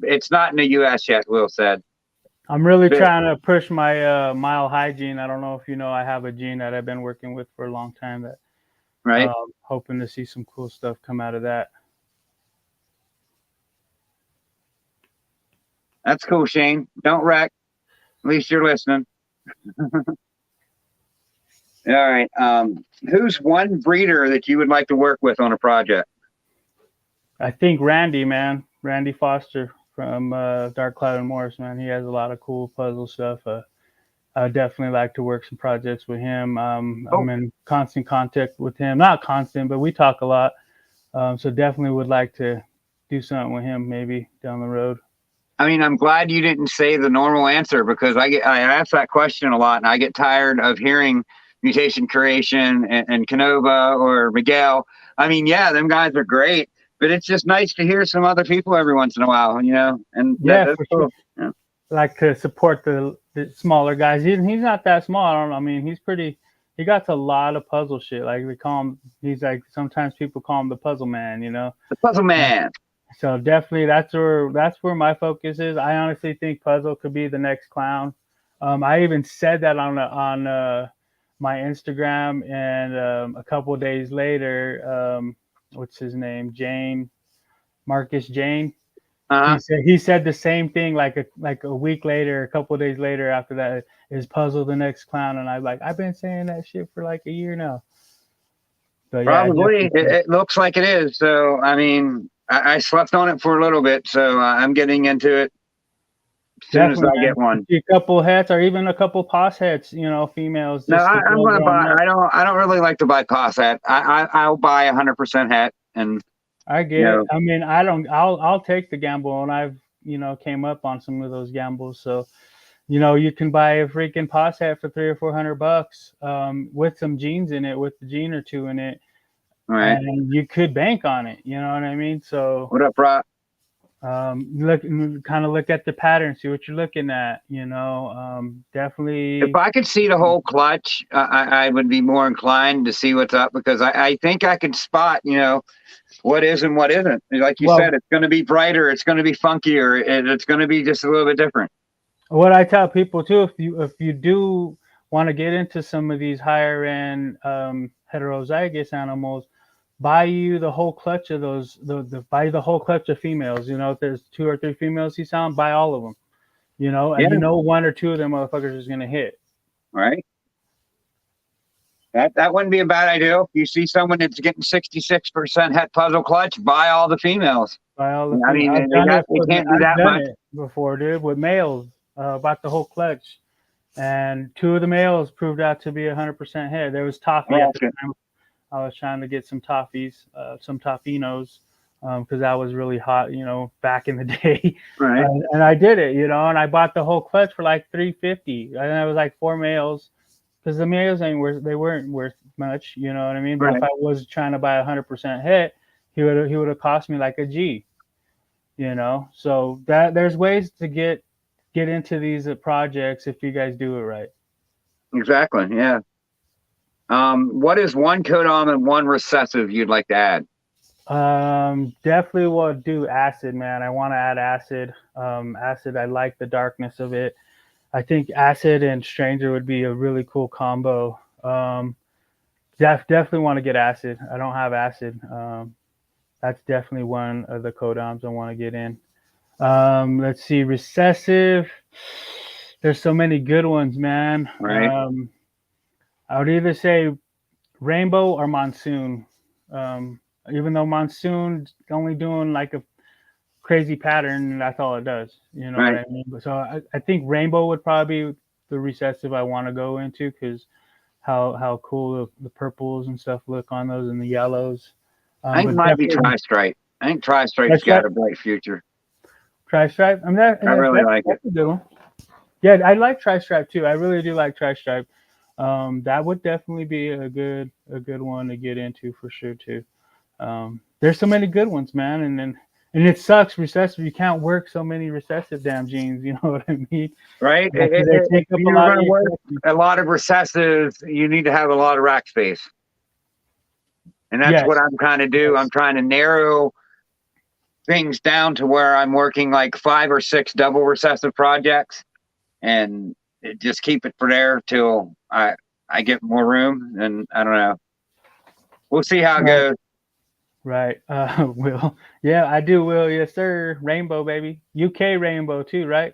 It's not in the U.S. yet, Will said. I'm really trying to push my mile high gene. I don't know if I have a gene that I've been working with for a long time that right. Hoping to see some cool stuff come out of that. That's cool, Shane. Don't wreck. At least you're listening. All right. Who's one breeder that you would like to work with on a project? I think Randy, man. Randy Foster from Dark Cloud and Morphs, man. He has a lot of cool puzzle stuff. I definitely like to work some projects with him. I'm in constant contact with him. Not constant, but we talk a lot. So definitely would like to do something with him maybe down the road. I mean, I'm glad you didn't say the normal answer because I ask that question a lot and I get tired of hearing Mutation Creation and Canova or Miguel. I mean, yeah, them guys are great, but it's just nice to hear some other people every once in a while, and Yeah, that's for sure. cool. Yeah. Like to support the smaller guys. He's not that small. I don't know. I mean, he's pretty. He got a lot of puzzle shit. Like we call him. He's like sometimes people call him the puzzle man. The Puzzle Man. So definitely that's where my focus is. I honestly think puzzle could be the next clown. I even said that on my Instagram, and a couple of days later, what's his name, Marcus Jane. Uh-huh. He said the same thing like a week later, a couple of days later after that, is puzzle the next clown, and I've been saying that shit for like a year now. So yeah, Probably. definitely. It looks like it is. So, I mean, I slept on it for a little bit, so I'm getting into it as soon as Definitely, I man. get one. A couple hats or even a couple pos hats, females No, just to I'm build gonna them buy. up. I don't really like to buy cost hat. I'll buy 100% hat, and I you get it. know, I mean, I don't. I'll take the gamble, and I've came up on some of those gambles. So you can buy a freaking pos hat for 300 or 400 bucks, with some jeans in it, with the jean or two in it, all right. and you could bank on it. You know what I mean? So What up, Rob? look at the pattern, see what you're looking at. If Definitely. I could see the whole clutch, I would be more inclined to see what's up because I think I can spot, what is and what isn't. Like you Well, said, it's going to be brighter, it's going to be funkier, it's going to be just a little bit different. what I tell people too, if you do want to get into some of these higher end heterozygous animals, buy you the whole clutch of those. Buy the whole clutch of females. If there's 2 or 3 females he found, buy all of them. And Yeah, 1 or 2 of them motherfuckers is gonna hit. right. That wouldn't be a bad idea. If you see someone that's getting 66% het puzzle clutch, buy all the females. Buy all the I females. mean, they can't do I've that done much. it before, dude, with males. Bought the whole clutch, and 2 of the males proved out to be 100% hit. There was toffee at the Okay. time. I was trying to get some toffees, some toffinos, because that was really hot, back in the day. Right. And I did it, and I bought the whole clutch for like 350, and it was like 4 males, because the males they weren't worth much, you know what I mean? But Right. if I was trying to buy 100% hit, he would have cost me like a G, So that there's ways to get into these projects if you guys do it right. Exactly. Yeah. What is one codon and one recessive you'd like to add? Definitely will do acid, man. I want to add acid. Acid, I like the darkness of it. I think acid and stranger would be a really cool combo. Definitely want to get acid. I don't have acid. That's definitely one of the codons I want to get in. Let's see, recessive. There's so many good ones, man. Right. I would either say rainbow or monsoon. Even though monsoon's only doing like a crazy pattern, that's all it does. You know what Right. I mean? So I think rainbow would probably be the recessive I want to go into, because how cool the purples and stuff look on those, and the yellows. I think it But might be definitely tri-stripe. I think tri-stripe's tri-stripe. got a bright future. Tri-stripe. I mean, I really like it. that's a good one. Yeah, I like tri-stripe too. I really do like tri-stripe. That would definitely be a good one to get into for sure too. There's so many good ones, man, and it sucks recessive. You can't work so many recessive damn genes. You know what I mean? Right. They If take up a you're lot going of to your work collection. a lot of recessives, you need to have a lot of rack space. And that's Yes, what I'm trying to do. I'm yes, trying to narrow things down to where I'm working like 5 or 6 double recessive projects and just keep it for there till I get more room. And I don't know. We'll see how it right, goes. right. Will, yeah, I do. Will, yes, sir. Rainbow, baby. UK rainbow too, right?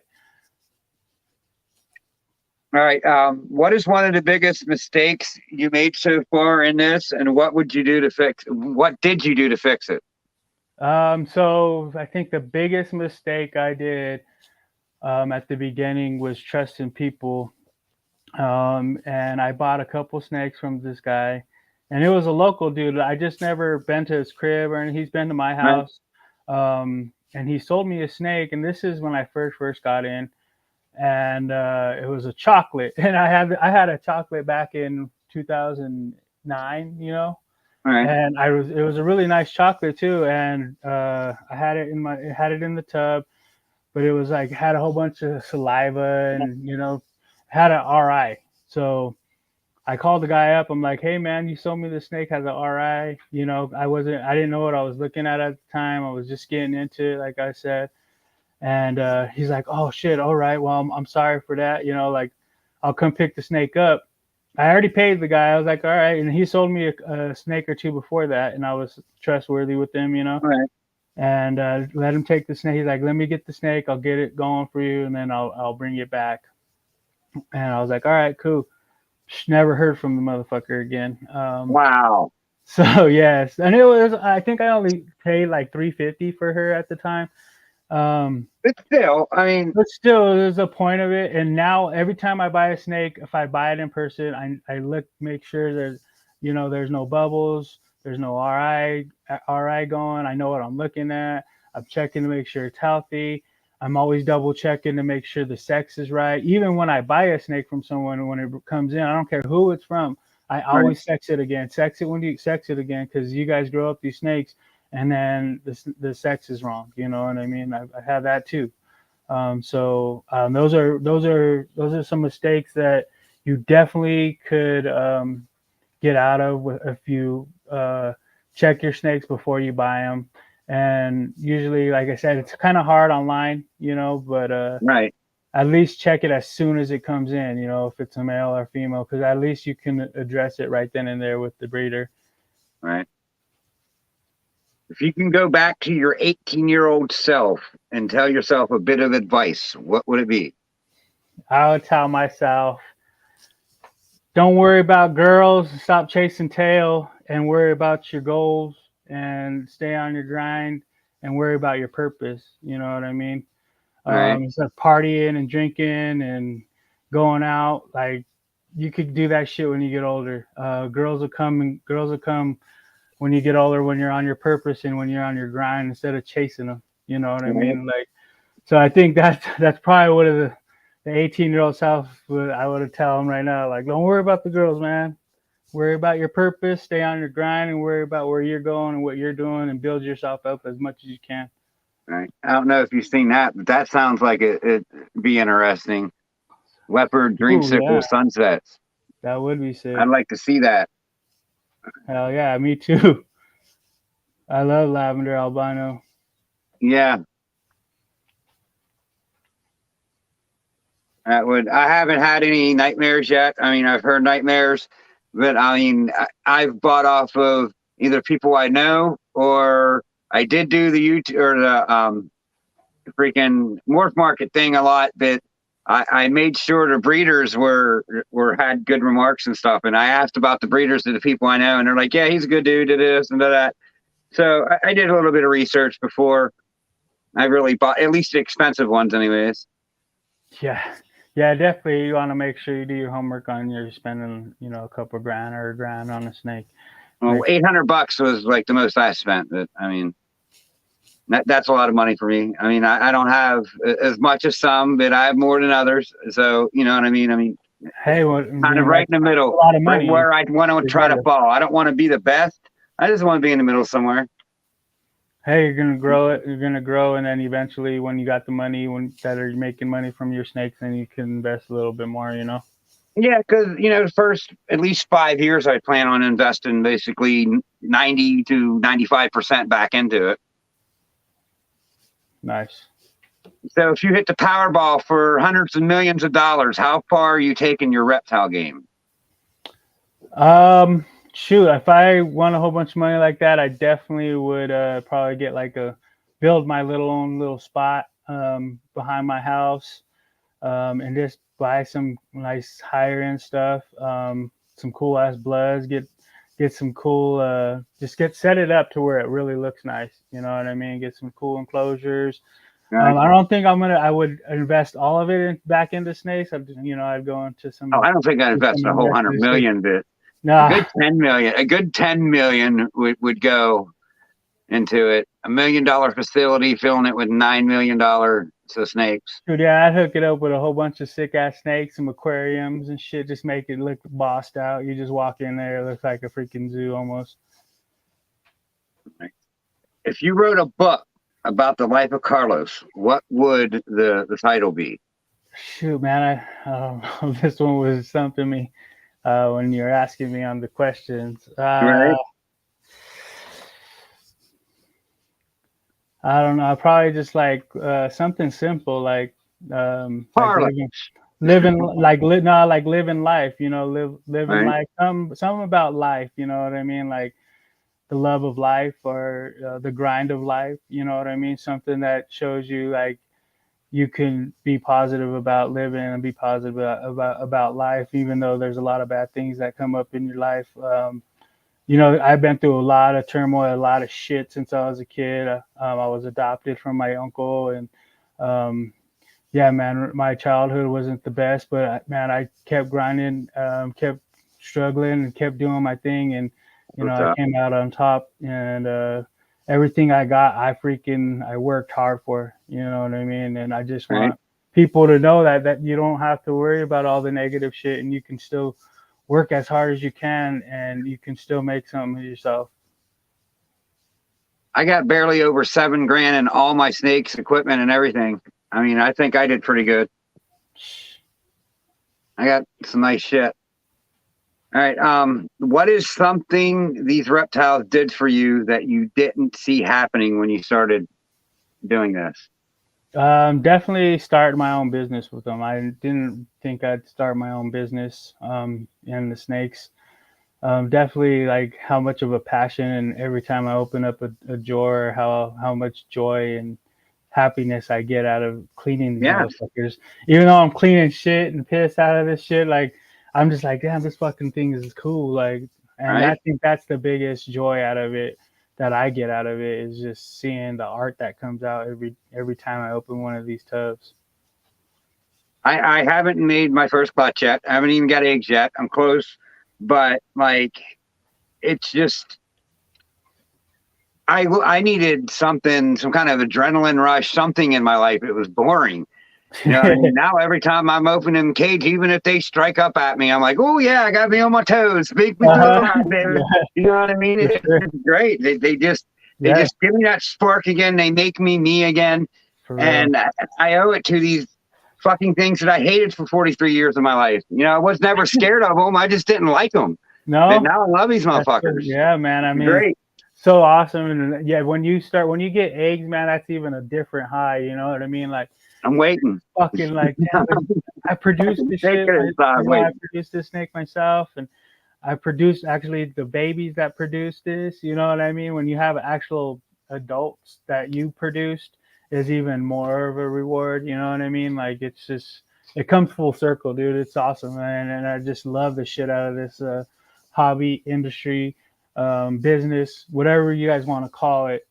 All right. What is one of the biggest mistakes you made so far in this, and what would you do to fix? What did you do to fix it? So I think the biggest mistake I did at the beginning was trusting people. And I bought a couple snakes from this guy, and it was a local dude. I just never been to his crib, or he's been to my Right. house. Um, and he sold me a snake. And this is when I first got in, and it was a chocolate. And I had a chocolate back in 2009, you know. All right. And it was a really nice chocolate too. And I had it in the tub, but it was like had a whole bunch of saliva and, you know, had an RI. So I called the guy up. I'm like, hey man, you sold me the snake has an RI. You know, I didn't know what I was looking at the time. I was just getting into it, like I said. And he's like, oh shit, all right. Well, I'm sorry for that. You know, like I'll come pick the snake up. I already paid the guy. I was like, all right. And he sold me a snake or two before that, and I was trustworthy with him, you know. All right. And let him take the snake. He's like, let me get the snake. I'll get it going for you, and then I'll bring it back. And I was like, all right, cool. Never heard from the motherfucker again. Wow. So yes, and it was. I think I only paid like $350 for her at the time. But still, I mean, But still, there's a point of it. And now every time I buy a snake, if I buy it in person, I make sure there's, you know, there's no bubbles, there's no RI going. I know what I'm looking at. I'm checking to make sure it's healthy. I'm always double checking to make sure the sex is right. Even when I buy a snake from someone, when it comes in, I don't care who it's from. I always sex it again. Sex it when you sex it again, because you guys grow up these snakes, and then the sex is wrong. You know what I mean? I have that too. Those are some mistakes that you definitely could get out of if you check your snakes before you buy them. And usually, like I said, it's kind of hard online, you know, but right. at least check it as soon as it comes in, you know, if it's a male or female, because at least you can address it right then and there with the breeder. Right. If you can go back to your 18-year-old self and tell yourself a bit of advice, what would it be? I would tell myself, don't worry about girls, stop chasing tail, and worry about your goals, and stay on your grind, and worry about your purpose. You know what I mean? Right. Instead of partying and drinking and going out, like you could do that shit when you get older. Girls will come when you get older, when you're on your purpose and when you're on your grind, instead of chasing them. You know what I mean? Like, so I think that's probably what the 18-year-old self I would have tell him right now. Like, don't worry about the girls, man. Worry about your purpose, stay on your grind, and worry about where you're going and what you're doing, and build yourself up as much as you can. Right. I don't know if you've seen that, but that sounds like it'd be interesting. Leopard, dreamsicle, sunsets. That would be sick. I'd like to see that. Hell yeah, me too. I love lavender albino. Yeah. I haven't had any nightmares yet. I mean, I've heard nightmares, but I mean, I've bought off of either people I know, or I did do the YouTube or the freaking morph market thing a lot, but I made sure the breeders had good remarks and stuff. And I asked about the breeders to the people I know, and they're like, yeah, he's a good dude, to this and to that. So I did a little bit of research before I really bought, at least the expensive ones anyways. Yeah, definitely. You want to make sure you do your homework on you're spending, you know, a couple of grand or a grand on a snake. Well, $800 was like the most I spent. But I mean, that's a lot of money for me. I mean, I don't have as much as some, but I have more than others. So, you know what I mean? I mean, hey, kind of right in the middle, a lot of money, right where I want to try to fall. I don't want to be the best. I just want to be in the middle somewhere. Hey, you're gonna grow it. You're gonna grow, and then eventually, when you got the money, that are making money from your snakes, then you can invest a little bit more. You know. Yeah, because you know, the first at least 5 years, I plan on investing basically 90 to 95% back into it. Nice. So, if you hit the Powerball for hundreds of millions of dollars, how far are you taking your reptile game? Shoot, if I won a whole bunch of money like that, I definitely would probably get build my own little spot behind my house, and just buy some nice higher end stuff, some cool ass bloods, get some cool, set it up to where it really looks nice. You know what I mean? Get some cool enclosures. I don't think I would invest all of it back into snakes. I'd go into some. Oh, I don't think I'd invest a whole 100 million, but no. A good 10 million would go into it. $1 million facility, filling it with $9 million snakes. Dude, yeah, I'd hook it up with a whole bunch of sick ass snakes, some aquariums and shit. Just make it look bossed out. You just walk in there, it looks like a freaking zoo almost. If you wrote a book about the life of Carlos, what would the title be? Shoot, man, this one was stumping me when you're asking me on the questions. Right. I don't know. I probably just like something simple, like living life. You know, living Right. life. Something about life. You know what I mean? Like the love of life or the grind of life. You know what I mean? Something that shows you like you can be positive about living and be positive about life, even though there's a lot of bad things that come up in your life. You know, I've been through a lot of turmoil, a lot of shit since I was a kid. I was adopted from my uncle, and yeah, man, my childhood wasn't the best, but man, I kept grinding, kept struggling, and kept doing my thing, and you know, I came out on top, and everything I got, I worked hard for. You know what I mean? And I just want people to know that you don't have to worry about all the negative shit, and you can still work as hard as you can, and you can still make something of yourself. I got barely over $7 grand in all my snakes, equipment, and everything. I mean, I think I did pretty good. I got some nice shit. All right. What is something these reptiles did for you that you didn't see happening when you started doing this? Definitely start my own business with them. I didn't think I'd start my own business in the snakes. Definitely like how much of a passion, and every time I open up a drawer, how much joy and happiness I get out of cleaning these motherfuckers. Even though I'm cleaning shit and piss out of this shit, like I'm just like, damn, this fucking thing is cool. Like, and I think that's the biggest joy out of it that I get out of it, is just seeing the art that comes out every time I open one of these tubs. I haven't made my first clutch yet. I haven't even got eggs yet. I'm close, but like, it's just, I needed something, some kind of adrenaline rush, something in my life. It was boring. You know, and now every time I'm opening the cage, even if they strike up at me, I'm like, oh yeah, I gotta be on my toes. Make me feel baby. You know what I mean? It's great. They just give me that spark again. They make me again. And I owe it to these fucking things that I hated for 43 years of my life. You know, I was never scared of them. I just didn't like them. No. And now I love these motherfuckers. Yeah, man. I mean, great. So awesome. And yeah, when you get eggs, man, that's even a different high. You know what I mean? Like, I'm waiting. Fucking like, damn, I produced this shit. I produced this snake myself, and I produced actually the babies that produced this. You know what I mean? When you have actual adults that you produced, is even more of a reward. You know what I mean? Like, it's just, it comes full circle, dude. It's awesome, man. And I just love the shit out of this hobby, industry, business, whatever you guys want to call it.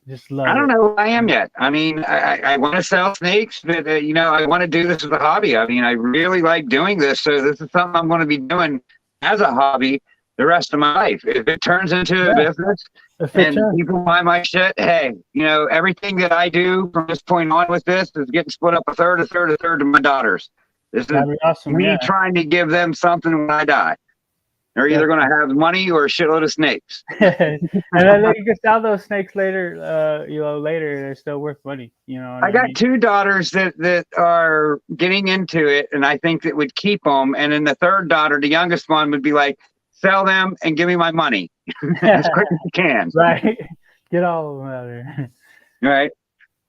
Just love I don't know who I am yet. I mean, I want to sell snakes, but you know, I want to do this as a hobby. I mean, I really like doing this, so this is something I'm going to be doing as a hobby the rest of my life. If it turns into a business and people buy my shit, hey, you know, everything that I do from this point on with this is getting split up a third to my daughters. This is awesome, me trying to give them something when I die. They're either going to have money or a shitload of snakes. And then you can sell those snakes later, you know, later, they're still worth money. You know, I got two daughters that are getting into it, and I think that would keep them. And then the third daughter, the youngest one, would be like, sell them and give me my money as quick as you can. Right. Get all of them out of there. Right.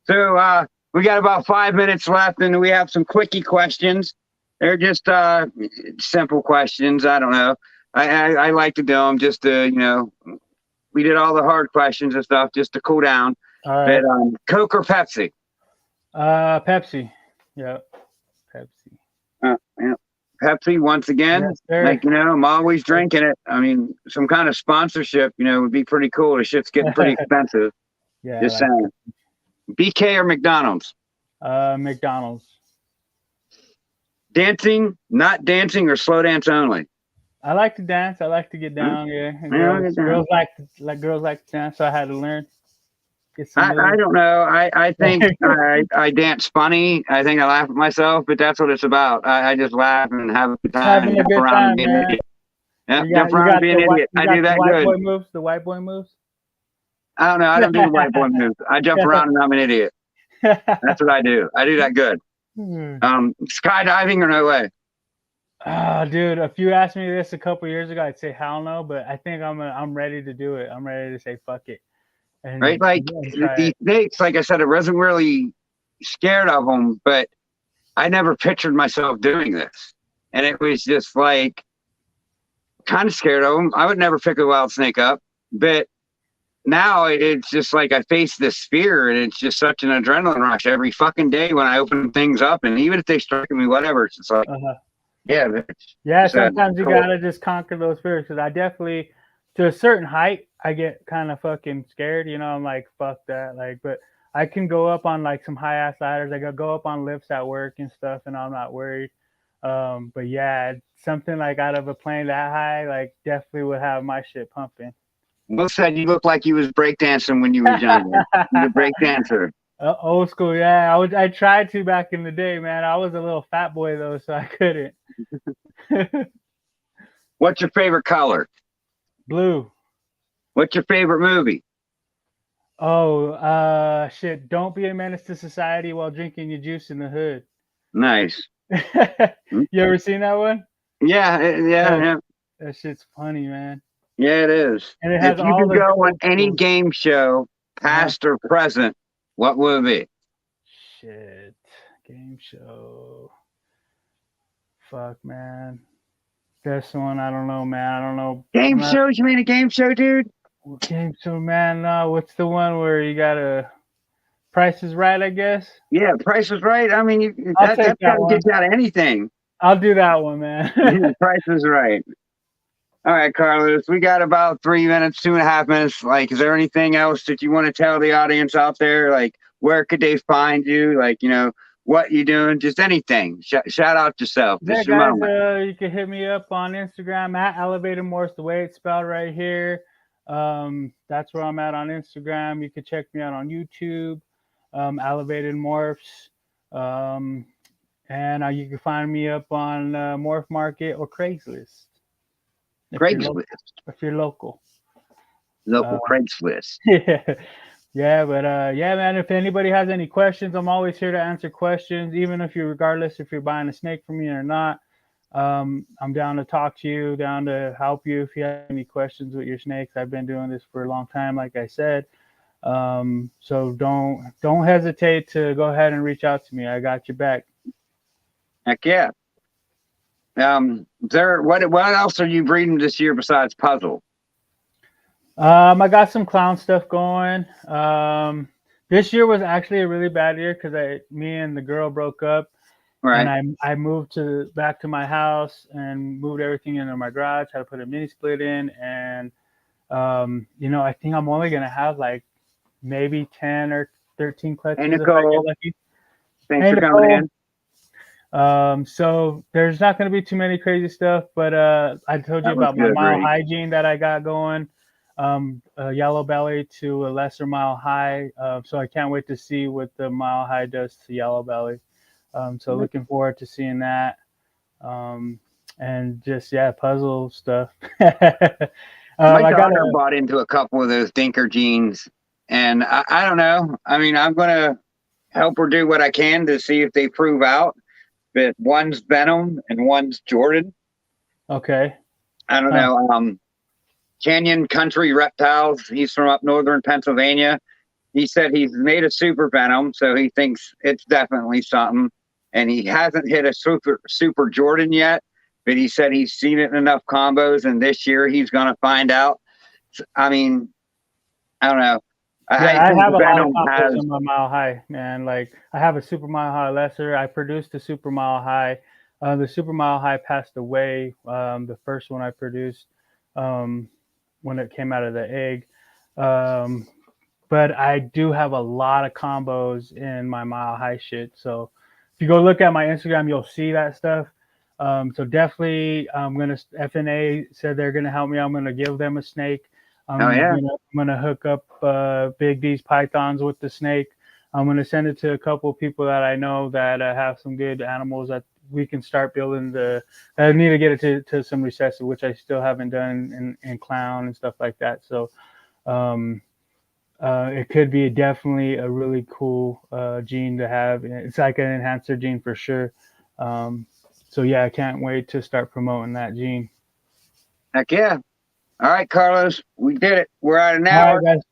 So we got about 5 minutes left, and we have some quickie questions. They're just simple questions. I don't know. I like to do them just to, you know, we did all the hard questions and stuff just to cool down. All right. But, Coke or Pepsi? Pepsi. Yeah. Pepsi. Yeah. Pepsi once again. Yes, sir. Like, you know, I'm always drinking it. I mean, some kind of sponsorship, you know, would be pretty cool. The shit's getting pretty expensive. Yeah. Just saying. BK or McDonald's? McDonald's. Dancing, not dancing, or slow dance only? I like to dance. I like to get down. Yeah, and Yeah, get down. girls like to dance. So I had to learn. Get some I moves. don't know. I think I dance funny. I think I laugh at myself, but that's what it's about. I just laugh and have a good time, Having a jump good around and time, be an man. idiot. Yep, jump You around and got be the an idiot. I do the that white good. boy moves. The white boy moves. I don't know. I don't do the white boy moves. I jump around and I'm an idiot. That's what I do. I do that good. Skydiving or no way? Oh, dude, if you asked me this a couple years ago, I'd say hell no. But I think I'm ready to do it. I'm ready to say fuck it Right? Like and try these it. snakes, like I said, I wasn't really scared of them, but I never pictured myself doing this. And it was just like kind of scared of them. I would never pick a wild snake up, but now it's just like I face this fear, and it's just such an adrenaline rush every fucking day when I open things up. And even if they strike me, whatever, it's just like, yeah. Yeah, sometimes you gotta just conquer those fears, because I definitely, to a certain height, I get kind of fucking scared. You know, I'm like, fuck that. Like, but I can go up on like some high ass ladders. I go up on lifts at work and stuff, and I'm not worried. But yeah, something like out of a plane that high, like definitely would have my shit pumping. Will said you look like you was breakdancing when you was younger. You're a breakdancer. Old school, yeah. I tried to back in the day, man. I was a little fat boy though, so I couldn't. What's your favorite color? Blue. What's your favorite movie? Oh, shit. Don't be a menace to society while drinking your juice in the hood. Nice. You ever seen that one? Yeah. That shit's funny, man. Yeah, it is. And it has if you all could the go on cool any schools. game show, past or present, what would it be? Shit. Game show. Fuck, man. This one, I don't know, man. I don't know. Game shows? You mean a game show, dude? Game show, man. No, what's the one where you gotta Price is Right, I guess? Yeah, Price is Right. I mean, I'll that's take that gotta one. get you out of anything. I'll do that one, man. Price is Right. All right, Carlos, we got about 3 minutes, 2.5 minutes. Like, is there anything else that you want to tell the audience out there? Like, where could they find you? Like, you know, what you doing? Just anything. Shout out yourself. Yeah, This your guys, moment. you can hit me up on Instagram at Elev8ted, the way it's spelled right here. That's where I'm at on Instagram. You can check me out on YouTube, Elev8ted Morphs. And you can find me up on Morph Market or Craigslist. If you're local. Local Craigslist. Yeah, but yeah, man, if anybody has any questions, I'm always here to answer questions, even regardless if you're buying a snake from me or not. I'm down to talk to you, down to help you if you have any questions with your snakes. I've been doing this for a long time, like I said. So don't hesitate to go ahead and reach out to me. I got your back. Heck yeah. What else are you breeding this year besides puzzle? I got some clown stuff going. This year was actually a really bad year because me and the girl broke up, right? And I moved back to my house and moved everything into my garage. Had to put a mini split in, and you know, I think I'm only gonna have like maybe 10 or 13 clutches if I get lucky. Thanks for coming in. So there's not going to be too many crazy stuff, but I told you about my mile hygiene that I got going, a yellow belly to a lesser mile high. So I can't wait to see what the mile high does to yellow belly. So looking forward to seeing that. And just, yeah, puzzle stuff. My daughter bought into a couple of those Dinker jeans, and I don't know. I mean, I'm going to help her do what I can to see if they prove out. But one's Venom and one's Jordan. Okay. I don't know. Canyon Country Reptiles. He's from up northern Pennsylvania. He said he's made a super Venom, so he thinks it's definitely something. And he hasn't hit a super Jordan yet, but he said he's seen it in enough combos, and this year he's going to find out. I mean, I don't know. I have a lot of combos on my mile high, man. Like, I have a super mile high lesser. I produced a super mile high. The super mile high passed away. The first one I produced when it came out of the egg. But I do have a lot of combos in my mile high shit. So if you go look at my Instagram, you'll see that stuff. So definitely, FNA said they're gonna help me. I'm gonna give them a snake. Oh yeah. I'm gonna hook up Big D's pythons with the snake. I'm gonna send it to a couple of people that I know that have some good animals that we can start building I need to get it to some recessive, which I still haven't done in clown and stuff like that. So it could be definitely a really cool gene to have. It's like an enhancer gene for sure. So yeah, I can't wait to start promoting that gene. Heck yeah. All right, Carlos, we did it. We're at an All hour. right, guys.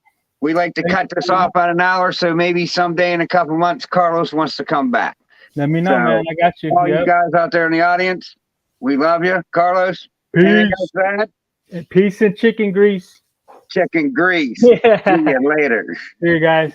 We like to cut this off at an hour, so maybe someday in a couple months, Carlos wants to come back. Let me know, So, man. I got you. All you guys out there in the audience, we love you. Carlos, anything else to add? Peace and chicken grease. Chicken grease. Yeah. See you later. See you guys.